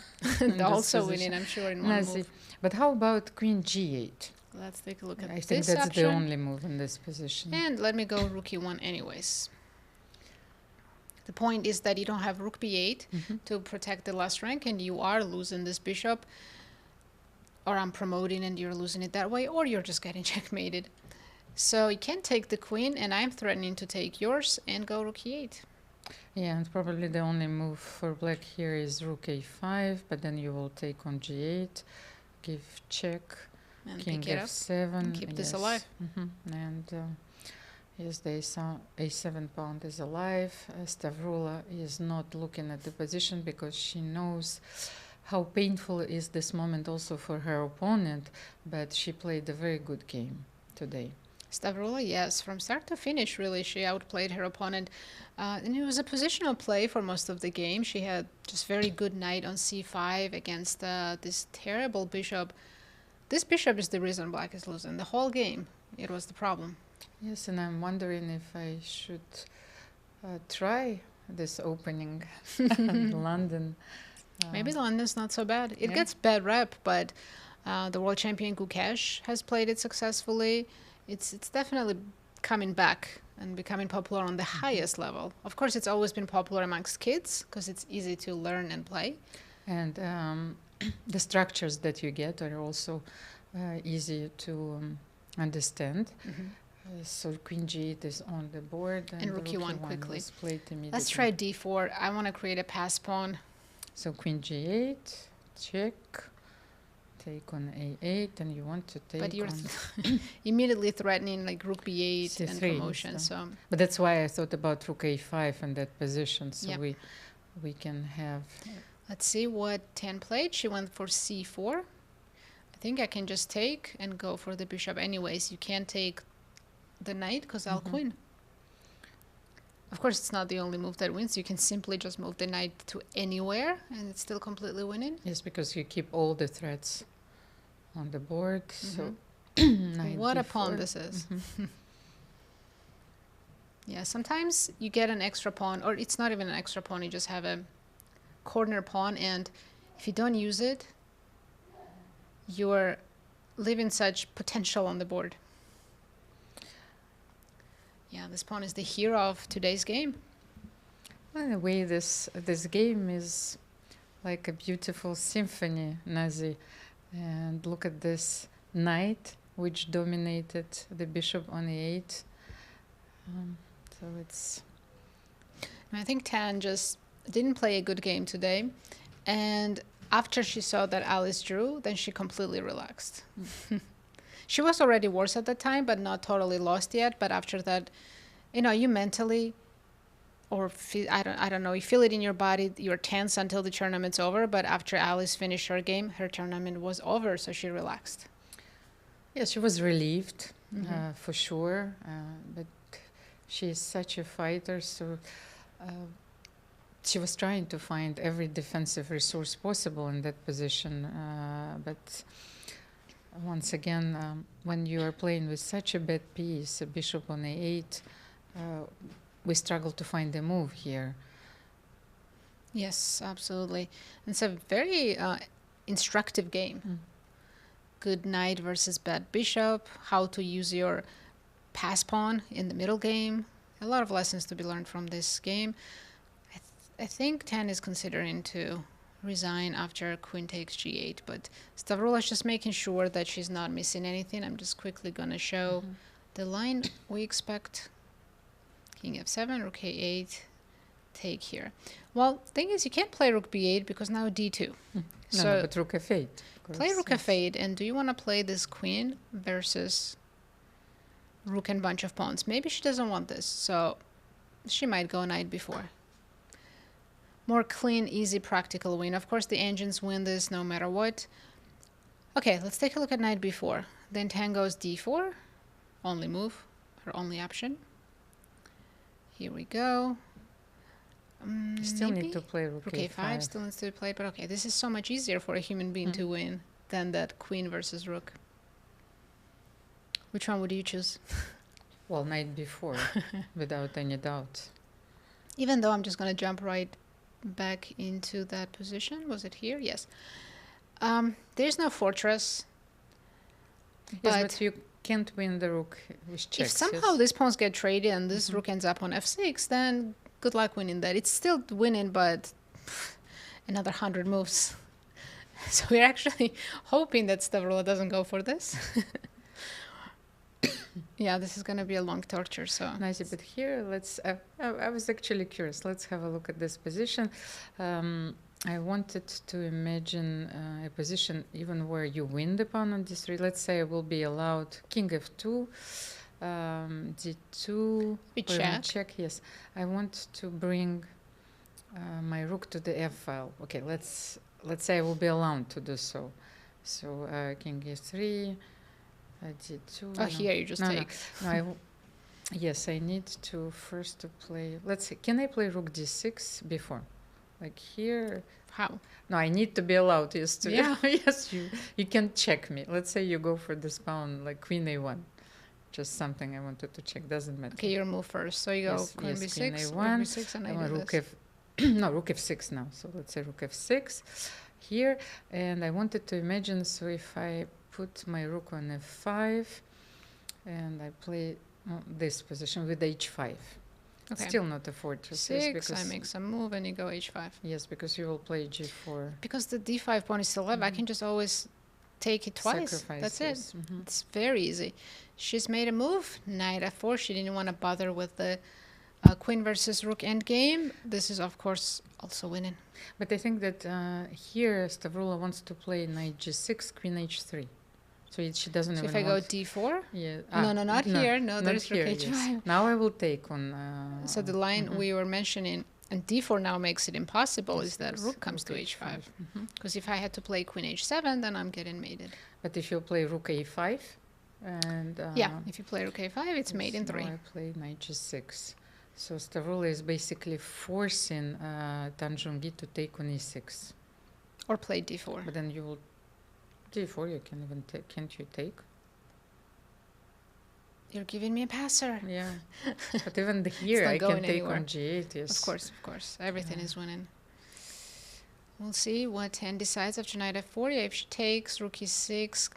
C: Also winning, I'm sure, in one move.
D: But how about queen g8?
C: Let's take a look at this
D: I think that's
C: option.
D: the only move in this position.
C: And let me go rook e1 anyways. The point is that you don't have rook b8 to protect the last rank, and you are losing this bishop, or I'm promoting and you're losing it that way, or you're just getting checkmated. So you can take the queen, and I'm threatening to take yours and go rook e8.
D: Yeah, and probably the only move for black here is rook a5, but then you will take on g8, give check,
C: And
D: king
C: pick it up
D: f7.
C: and keep this alive.
D: And yes, the a7 pawn is alive. Stavroula is not looking at the position because she knows how painful is this moment also for her opponent, but she played a very good game today.
C: Stavroula, yes, from start to finish, really, she outplayed her opponent. And it was a positional play for most of the game. She had just very good knight on c5 against this terrible bishop. This bishop is the reason black is losing. The whole game, it was the problem.
D: Yes, and I'm wondering if I should try this opening in London.
C: Maybe London's not so bad. It gets bad rep, but the world champion Gukesh has played it successfully. It's definitely coming back and becoming popular on the highest level. Of course, it's always been popular amongst kids because it's easy to learn and play.
D: And the structures that you get are also easy to understand. So queen g8 is on the board,
C: and rook e1 quickly.
D: Immediately.
C: Let's try d4. I want to create a pass pawn.
D: So queen g8, check, take on a8, and you want to take.
C: But you're
D: on
C: immediately threatening like rook b8
D: C3
C: and promotion. So.
D: But that's why I thought about rook a5 in that position. So
C: Yep.
D: we can have.
C: Let's see what Tan played. She went for c4. I think I can just take and go for the bishop anyways. You can't take the knight because I'll queen. Of course, it's not the only move that wins. You can simply just move the knight to anywhere and it's still completely winning.
D: Yes, because you keep all the threats on the board. So
C: What a pawn this is. Yeah, sometimes you get an extra pawn, or it's not even an extra pawn, you just have a corner pawn, and if you don't use it, you're leaving such potential on the board. Yeah, this pawn is the hero of today's game.
D: Well, in a way, this game is like a beautiful symphony, Nazi. And look at this knight, which dominated the bishop on e8. So it's...
C: I think Tan just didn't play a good game today. And after she saw that Alice drew, then she completely relaxed. She was already worse at the time, but not totally lost yet. But after that, you know, you mentally, or I don't know, you feel it in your body, you're tense until the tournament's over. But after Alice finished her game, her tournament was over, so she relaxed.
D: Yeah, she was relieved, for sure. But she is such a fighter, so she was trying to find every defensive resource possible in that position. But once again, when you are playing with such a bad piece, a bishop on a8, we struggle to find a move here.
C: Yes, absolutely. It's a very instructive game. Good knight versus bad bishop, how to use your pass pawn in the middle game. A lot of lessons to be learned from this game. I think Tan is considering to resign after queen takes g8, but Stavroula is just making sure that she's not missing anything. I'm just quickly going to show the line we expect. King f7, rook a8, take here. Well, thing is, you can't play rook b8 because now d2.
D: No, but rook f8.
C: Play rook f8, and do you want to play this queen versus rook and bunch of pawns? Maybe she doesn't want this, so she might go knight b4. More clean, easy, practical win. Of course, the engines win this no matter what. Okay, let's take a look at knight b4. Then Tan goes d4, only move, her only option. Here we go.
D: You still need to play rook
C: a5. Still needs to be played, but okay, this is so much easier for a human being to win than that queen versus rook. Which one would you choose?
D: Well, knight b4, without any doubt.
C: Even though I'm just going to jump right back into that position. Was it here? Yes. There's no fortress.
D: Yes, but you can't win the rook with checks.
C: If somehow these pawns get traded and this rook ends up on f6, then good luck winning that. It's still winning, but another 100 moves. So we're actually hoping that Stavroula doesn't go for this. Yeah, this is going to be a long torture. So
D: nice, but here let's. I was actually curious. Let's have a look at this position. I wanted to imagine a position even where you win the pawn on d3. Let's say I will be allowed king f2, d2.
C: We check.
D: Check. Yes, I want to bring my rook to the f file. Okay, let's say I will be allowed to do so. So king e3. d2.
C: Oh, here you just take.
D: No, yes, I need to first to play. Let's see. Can I play rook d6 before? Like here.
C: How?
D: No, I need to be allowed. Yes, to.
C: Yeah.
D: Yes, you can check me. Let's say you go for this pawn, like queen a1. Just something I wanted to check. Doesn't matter.
C: Okay, you move first. So you go queen b6,
D: queen a1,
C: rook b6, and I do
D: rook
C: this.
D: no, rook f6 now. So let's say rook f6 here, and I wanted to imagine. So if I put my rook on f5, and I play this position with h5. Okay. Still not a fortress.
C: 6, because I make some move and you go h5.
D: Yes, because you will play g4.
C: Because the d5 pawn is still alive, I can just always take it twice.
D: Sacrifice,
C: that's
D: yes.
C: it. It's very easy. She's made a move, knight f4. She didn't want to bother with the queen versus rook endgame. This is, of course, also winning.
D: But I think that here Stavroula wants to play knight g6, queen h3. So she doesn't even
C: if I go d4?
D: Yeah.
C: No, not here. No, there's rook h5.
D: Yes. Now I will take on...
C: so the line we were mentioning, and d4 now makes it impossible, is that rook comes to h5. Because if I had to play queen h7, then I'm getting mated.
D: But if you play rook a5... and
C: yeah, if you play rook a5, it's mate in 3.
D: I play knight g6. So Stavroula is basically forcing Zhongyi to take on e6.
C: Or play d4.
D: But then you will... d4 you can even take, can't you take?
C: You're giving me a passer.
D: Yeah. But even here,
C: not
D: I can
C: going
D: take
C: anywhere.
D: on g8. Yes.
C: Of course. Everything is winning. We'll see what 10 decides after knight f4. Yeah, if she takes rook e6,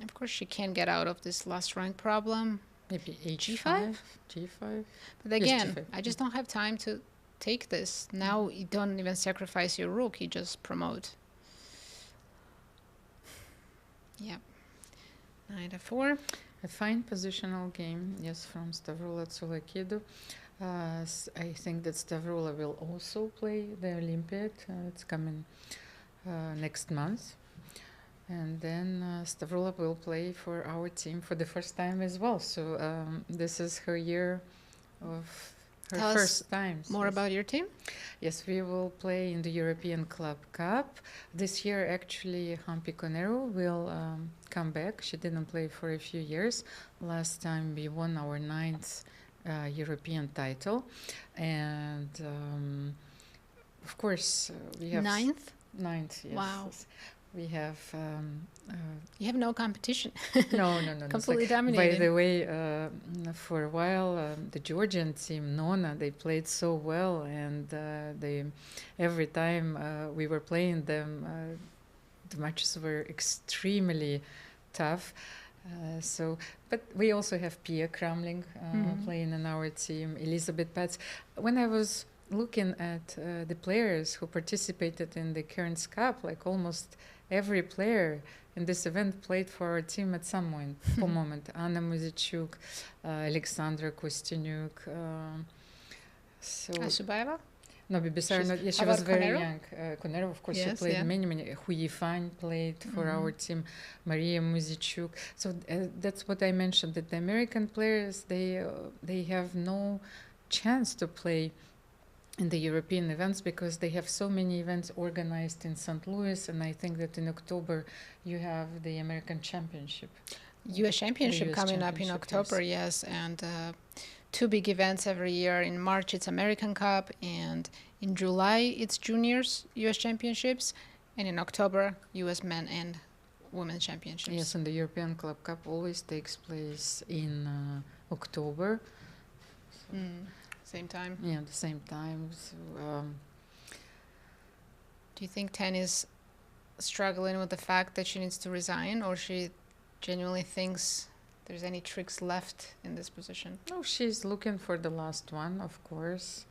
C: of course she can't get out of this last rank problem.
D: Maybe
C: G5?
D: G5.
C: But again,
D: G5.
C: I just don't have time to take this. Now you don't even sacrifice your rook, you just promote. Yep. Knight f4.
D: A fine positional game, yes, from Stavroula Tsolakidou. I think that Stavroula will also play the Olympiad. It's coming next month. And then Stavroula will play for our team for the first time as well. So this is her year of her
C: Tell us
D: first time.
C: More about your team?
D: Yes, we will play in the European Club Cup. This year, actually, Humpy Koneru will come back. She didn't play for a few years. Last time we won our 9th European title. And of course, we have...
C: 9th?
D: 9th, yes.
C: Wow.
D: We have...
C: You have no competition.
D: No.
C: Completely
D: By
C: dominating.
D: the way, for a while, the Georgian team, Nona, they played so well, and they every time we were playing them, the matches were extremely tough. But we also have Pia Kramling playing in our team, Elizabeth Pats. When I was looking at the players who participated in the Cairns Cup, like almost every player in this event played for our team at some moment. Anna Muzychuk, Alexandra, Kosteniuk.
C: Assaubayeva?
D: No, Bibisara, she
C: How
D: was
C: about
D: very
C: Koneru?
D: young. Koneru, of course, she
C: Yes,
D: played
C: yeah.
D: many. Huifan played for our team, Maria Muzychuk. So that's what I mentioned, that the American players, they have no chance to play in the European events because they have so many events organized in St. Louis, and I think that in October you have the American Championship.
C: US Championship
D: US
C: coming up in
D: Championship,
C: October, yes. And two big events every year. In March, it's American Cup, and in July, it's Juniors US Championships, and in October, US Men and Women's Championships.
D: Yes, and the European Club Cup always takes place in October.
C: Same time.
D: Yeah, the same time. So,
C: Do you think Ten is struggling with the fact that she needs to resign, or she genuinely thinks there's any tricks left in this position?
D: no, she's looking for the last one, of course.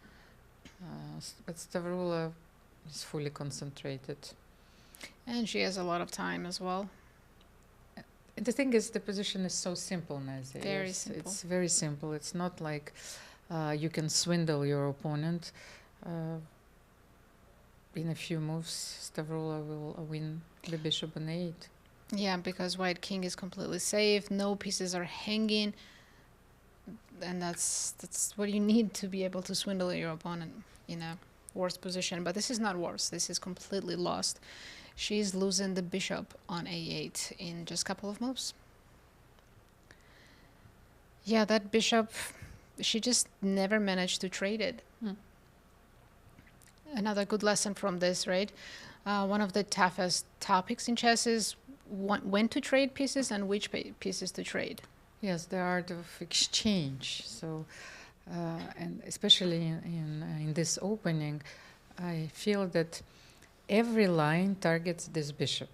D: But Stavroula is fully concentrated.
C: And she has a lot of time as well.
D: The thing is, the position is so simple, Nazi.
C: Very simple.
D: It's very simple. It's not like you can swindle your opponent. In a few moves, Stavroula will win the bishop on 8.
C: Yeah, because White King is completely safe. No pieces are hanging. And that's what you need to be able to swindle your opponent in a worse position. But this is not worse. This is completely lost. She's losing the bishop on a8 in just a couple of moves. Yeah, that bishop, she just never managed to trade it. Another good lesson from this, right? One of the toughest topics in chess is when to trade pieces and which pieces to trade.
D: Yes, the art of exchange. So, and especially in this opening, I feel that every line targets this bishop.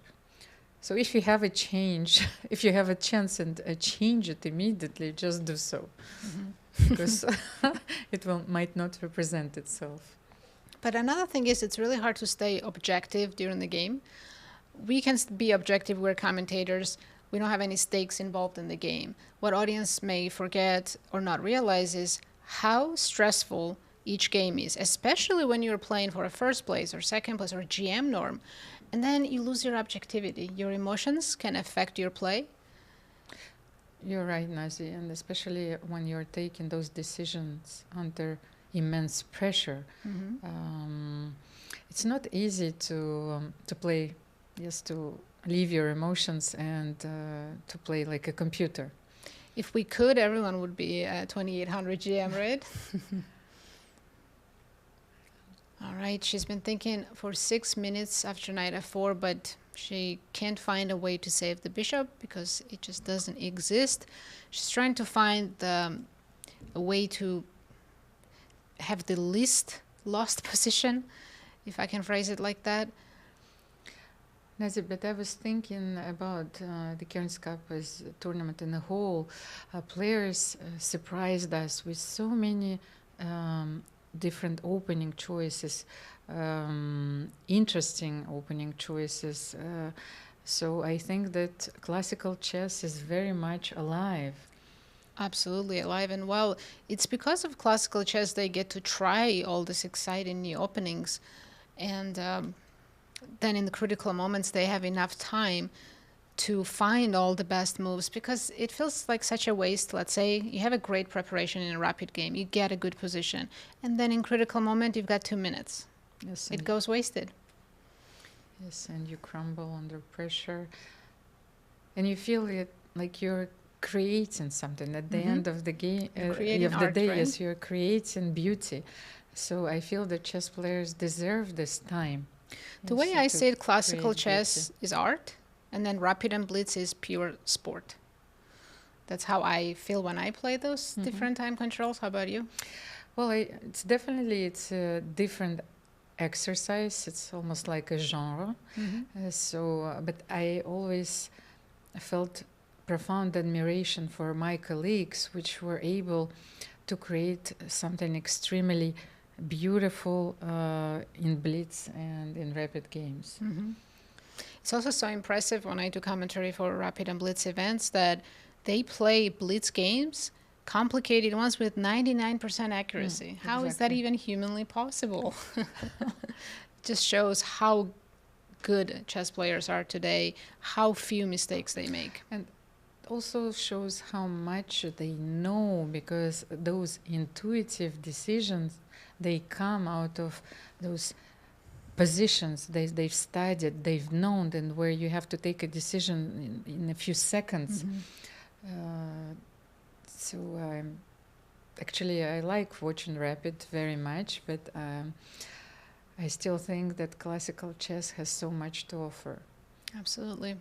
D: So if you have a change, if you have a chance and change it immediately, just do so, because it might not represent itself.
C: But another thing is, it's really hard to stay objective during the game. We can be objective, we're commentators, we don't have any stakes involved in the game. What audience may forget or not realize is how stressful each game is, especially when you're playing for a first place or second place or a GM norm, and then you lose your objectivity. Your emotions can affect your play.
D: You're right, Nazi, and especially when you're taking those decisions under immense pressure. It's not easy to play, just to leave your emotions and to play like a computer.
C: If we could, everyone would be a 2800 GM, right? All right, she's been thinking for 6 minutes after knight f4, but She can't find a way to save the bishop because it just doesn't exist. She's trying to find a way to have the least lost position, if I can phrase it like that.
D: Nazi, but I was thinking about the Cairns Cup as a tournament in a whole. Players surprised us with so many different opening choices, interesting opening choices. So I think that classical chess is very much alive.
C: Absolutely alive and well. It's because of classical chess they get to try all these exciting new openings, and then in the critical moments they have enough time to find all the best moves, because it feels like such a waste. Let's say you have a great preparation in a rapid game, you get a good position, and then in critical moment you've got 2 minutes.
D: Yes,
C: It goes wasted.
D: Yes, and you crumble under pressure, and you feel it like you're creating something at the end of the game,
C: creating
D: of the
C: art,
D: day.
C: right?
D: Yes, you're creating beauty. So I feel that chess players deserve this time.
C: The
D: Yes,
C: way
D: so
C: I
D: to
C: see it, classical
D: create
C: chess is art, and then rapid and blitz is pure sport. That's how I feel when I play those different time controls. How about you?
D: Well, it's definitely a different exercise. It's almost like a genre. But I always felt profound admiration for my colleagues, which were able to create something extremely beautiful in blitz and in rapid games.
C: It's also so impressive when I do commentary for rapid and blitz events that they play blitz games, complicated ones, with 99% accuracy. How is that
D: exactly.
C: even humanly possible? Just shows how good chess players are today, how few mistakes they make.
D: And also shows how much they know, because those intuitive decisions, they come out of those positions they've studied, they've known, and where you have to take a decision in a few seconds. So actually I like watching rapid very much, but I still think that classical chess has so much to offer.
C: Absolutely.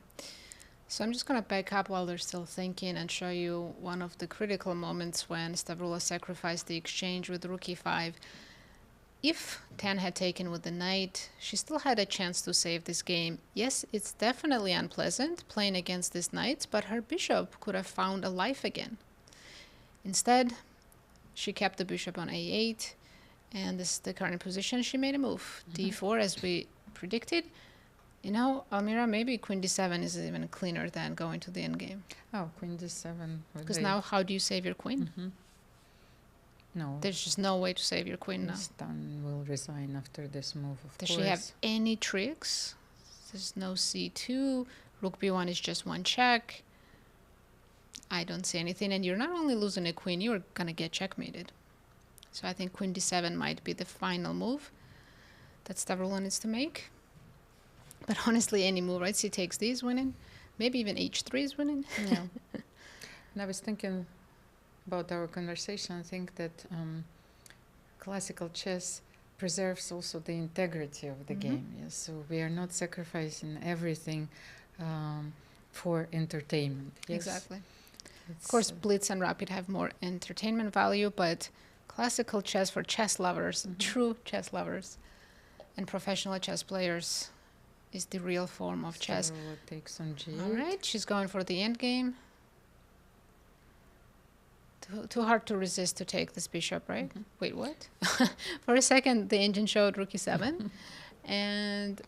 C: So I'm just going to back up while they're still thinking and show you one of the critical moments when Stavroula sacrificed the exchange with rook e5. If Tan had taken with the knight, she still had a chance to save this game. Yes, it's definitely unpleasant playing against these knights, but her bishop could have found a life again. Instead, she kept the bishop on a8, and this is the current position. She made a move, d4, as we predicted. You know, Almira, maybe queen d7 is even cleaner than going to the endgame.
D: Oh, queen d7.
C: Because now, how do you save your queen?
D: No.
C: There's just no way to save your queen now.
D: Stan will resign after this move, of
C: Does
D: course.
C: she have any tricks? There's no c2. Rook b1 is just one check. I don't see anything. And you're not only losing a queen, you're going to get checkmated. So I think queen d7 might be the final move that Stavroula needs to make. But honestly, any move, right? C takes d is winning. Maybe even h3 is winning.
D: Yeah. And I was thinking about our conversation. I think that classical chess preserves also the integrity of the game. Yes, so we are not sacrificing everything for entertainment. Yes?
C: Exactly. Of course, blitz and rapid have more entertainment value, but classical chess for chess lovers, true chess lovers, and professional chess players is the real form of chess.
D: Stavroula takes on g8.
C: All right, she's going for the end game. Too hard to resist to take this bishop, right? Wait, what? For a second, the engine showed rook e7. And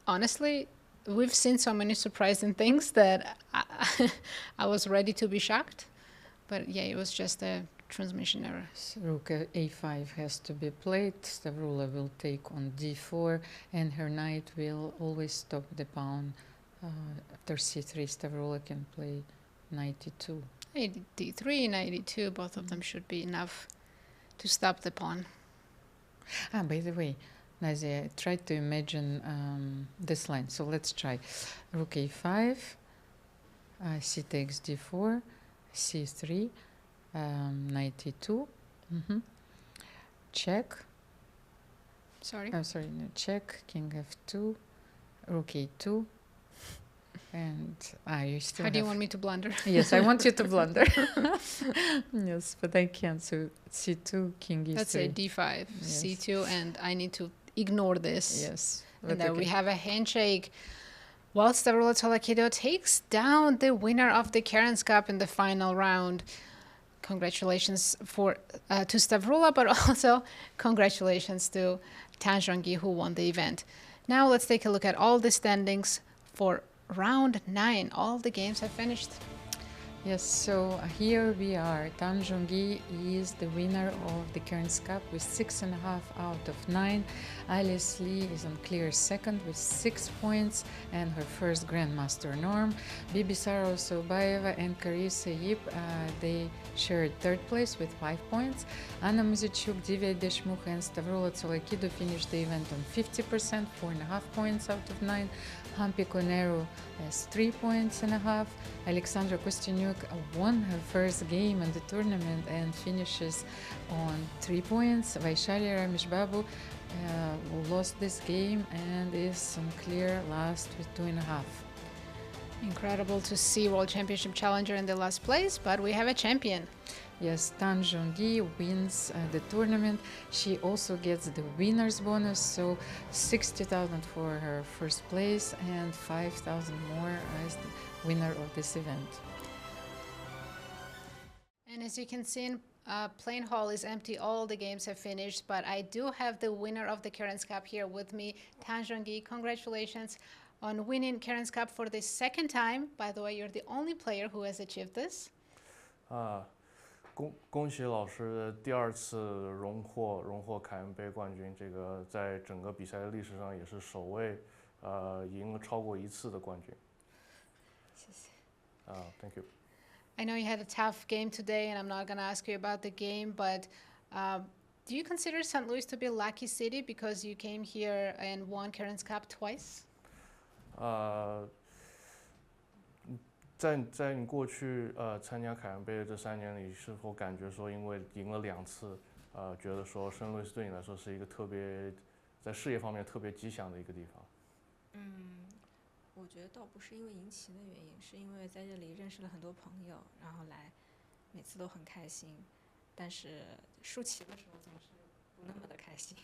C: honestly, we've seen so many surprising things that I was ready to be shocked. But yeah, it was just a transmission error.
D: So rook a5 has to be played. Stavroula will take on d4, and her knight will always stop the pawn. After c3, Stavroula can play knight e2.
C: Knight d3, knight e2, both of them should be enough to stop the pawn.
D: By the way, Nazi, I tried to imagine this line. So let's try. Rook a5, c takes d4, c3, knight e2, check.
C: Sorry.
D: Oh, sorry, no, check, king f2, Rook a2. And I still
C: How do you want me to blunder?
D: Yes, I want you to blunder. Yes, but I can't. So c2, king e3.
C: Let's say d5,
D: Yes.
C: c2, and I need to ignore this.
D: Yes.
C: And
D: but
C: then we
D: okay.
C: have a handshake. While Stavroula Tsolakidou takes down the winner of the Cairns Cup in the final round. Congratulations to Stavroula, but also congratulations to Zhongyi, who won the event. Now let's take a look at all the standings for round 9. All the games have finished.
D: Yes, so here we are. Zhongyi is the winner of the Cairns Cup with 6.5 out of 9. Alice Lee is on clear second with 6 points and her first Grandmaster norm. Bibisara, Assaubayeva and Carissa Yip, they shared third place with 5 points. Muzychuk, Divya, Deshmukh and Stavroula Tsolakidou finished the event on 50%, 4.5 points out of 9. Humpy Koneru has 3.5 points. Alexandra Kosteniuk won her first game in the tournament and finishes on 3 points. Vaishali Rameshbabu lost this game and is on clear last with 2.5.
C: Incredible to see World Championship challenger in the last place, but we have a champion.
D: Yes, Zhongyi wins the tournament. She also gets the winner's bonus, so 60,000 for her first place and 5,000 more as the winner of this event.
C: And as you can see, Plain Hall is empty. All the games have finished, but I do have the winner of the Cairns Cup here with me, Zhongyi. Congratulations on winning Cairns Cup for the second time. By the way, you're the only player who has achieved this.
F: 恭喜老师第2次荣获凯恩杯冠军，这个在整个比赛的历史上也是首位赢了超过1次的冠军。
C: 谢谢。
F: Thank you.
C: I know you had a tough game today, and I'm not going to ask you about the game, but do you consider St. Louis to be a lucky city because you came here and won Cairns Cup twice?
F: 在你过去参加凯恩杯的这3年里，是否感觉说因为赢了2次，觉得说圣路易斯对你来说是一个特别在事业方面特别吉祥的一个地方？
G: 我觉得倒不是因为赢棋的原因，是因为在这里认识了很多朋友，然后来每次都很开心，但是输棋的时候总是不那么的开心。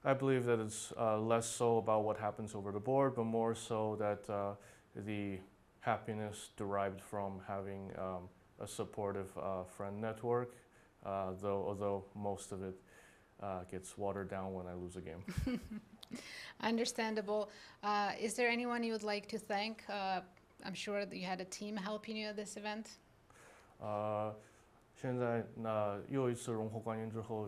F: I believe that it's less so about what happens over the board, but more so that the happiness derived from having a supportive friend network, although most of it gets watered down when I lose a game.
C: Understandable. Is there anyone you would like to thank? I'm sure that you had a team helping you at this event.
F: 现在又一次荣获冠军之后，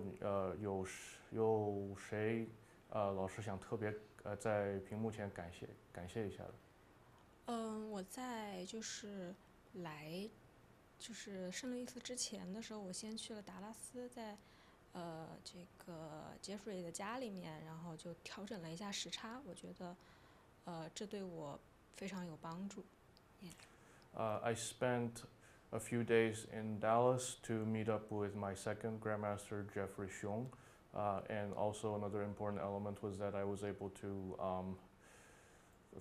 F: 有谁老师想特别在屏幕前感谢一下的？
G: 我在就是圣路易斯之前的时候，我先去了达拉斯，在这个杰弗瑞的家里面，然后就调整了一下时差，我觉得这对我非常有帮助。
F: I spent a few days in Dallas to meet up with my second Grandmaster, Jeffrey Xiong. And also another important element was that I was able to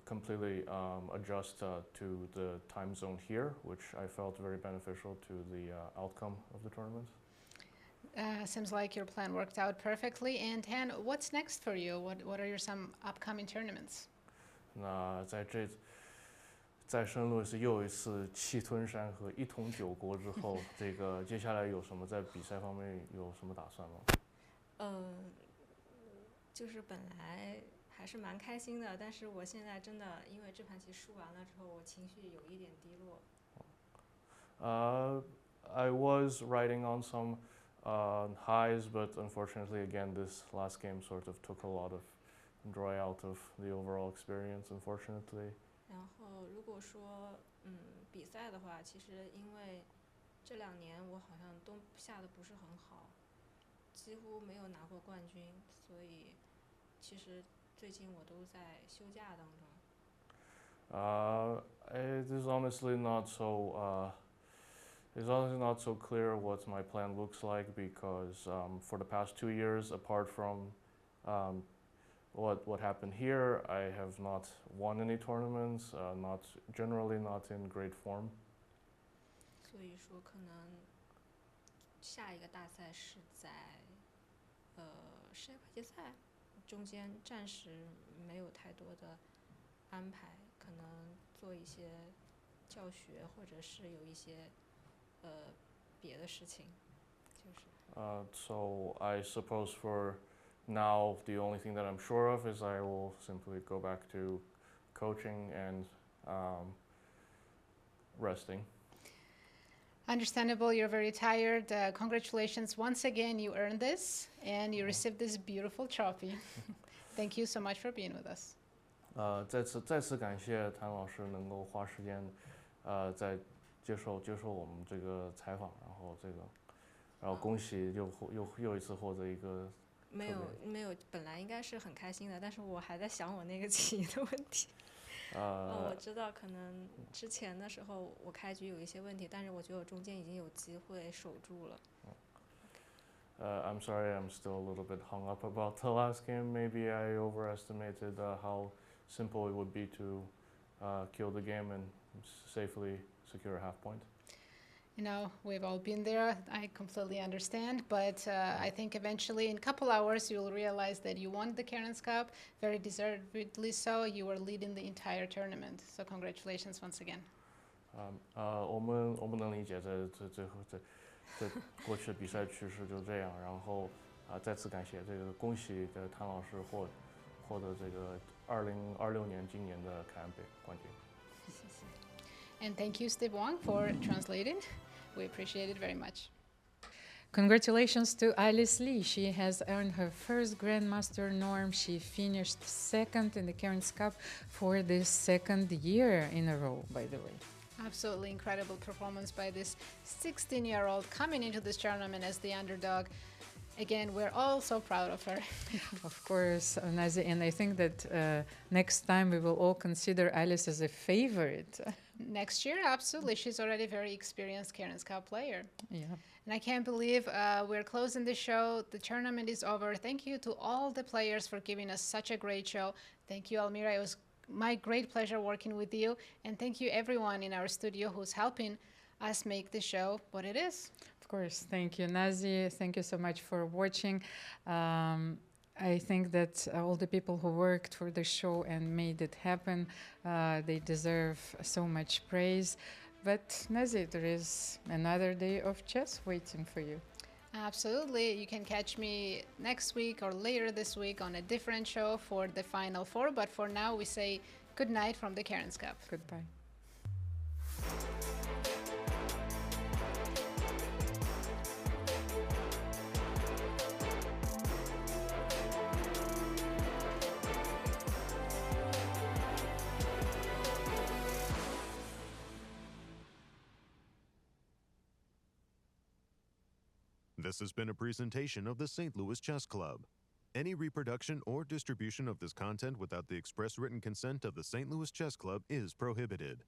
F: completely adjust to the time zone here, which I felt very beneficial to the outcome of the tournament.
C: Seems like your plan worked out perfectly. And Han, what's next for you? What are some upcoming tournaments?
F: 那在圣路易斯又一次气吞山河一统9国之后，这个接下来有什么在比赛方面有什么打算吗？
G: 就是本来还是蛮开心的，但是我现在真的因为这盘棋输完了之后，我情绪有一点低落。
F: I was riding on some highs, but unfortunately, again, this last game sort of took a lot of joy out of the overall experience, unfortunately.
G: 然后如果说比赛的话，其实因为这2年我好像都下的不是很好，几乎没有拿过冠军，所以其实最近我都在休假当中。
F: It is honestly not so. It's honestly not so clear what my plan looks like because for the past 2 years, apart from what happened here. I have not won any tournaments, generally not in great form.
G: 所以说可能下一个大赛是在世界快捷赛，中间暂时没有太多的安排，可能做一些教学，或者是有一些别的事情，就是。
F: So I suppose for now the only thing that I'm sure of is I will simply go back to coaching and resting.
C: Understandable, you're very tired. Congratulations once again, you earned this and you received this beautiful trophy. Thank you so much for being with us.
F: 再次感谢谭老师能够花时间在接受我们这个采访，然后恭喜又一次获得一个。
G: 没有，本来应该是很开心的，但是我还在想我那个棋的问题。我知道可能之前的时候我开局有一些问题，但是我觉得我中间已经有机会守住了。
F: I'm sorry, I'm still a little bit hung up about the last game. Maybe I overestimated how simple it would be to kill the game and safely secure a half point.
C: You know, we've all been there. I completely understand, but I think eventually in a couple hours you will realize that you won the Cairns Cup, very deservedly so. You were leading the entire tournament, so congratulations once again.
F: 我们能理解这过去的比赛趋势就这样，然后再次感谢恭喜谭老师获得这个2026年今年的凯安杯冠军。
C: 谢谢。And thank you, Steve Wang, for translating. We appreciate it very much.
D: Congratulations to Alice Lee. She has earned her first Grandmaster norm. She finished second in the Cairns Cup for the second year in a row, by the way.
C: Absolutely incredible performance by this 16-year-old coming into this tournament as the underdog. Again, we're all so proud of her.
D: Of course, Nazi, and I think that next time we will all consider Alice as a favorite.
C: Next year, absolutely. She's already a very experienced Cairns Cup player.
D: Yeah.
C: And I can't believe we're closing the show. The tournament is over. Thank you to all the players for giving us such a great show. Thank you, Almira. It was my great pleasure working with you. And thank you, everyone in our studio who's helping us make the show what it is.
D: Of course. Thank you, Nazi. Thank you so much for watching. I think that all the people who worked for the show and made it happen, they deserve so much praise. But Nazi, there is another day of chess waiting for you.
C: Absolutely. You can catch me next week or later this week on a different show for the Final Four. But for now, we say good night from the Cairns Cup.
D: Goodbye.
H: This has been a presentation of the St. Louis Chess Club. Any reproduction or distribution of this content without the express written consent of the St. Louis Chess Club is prohibited.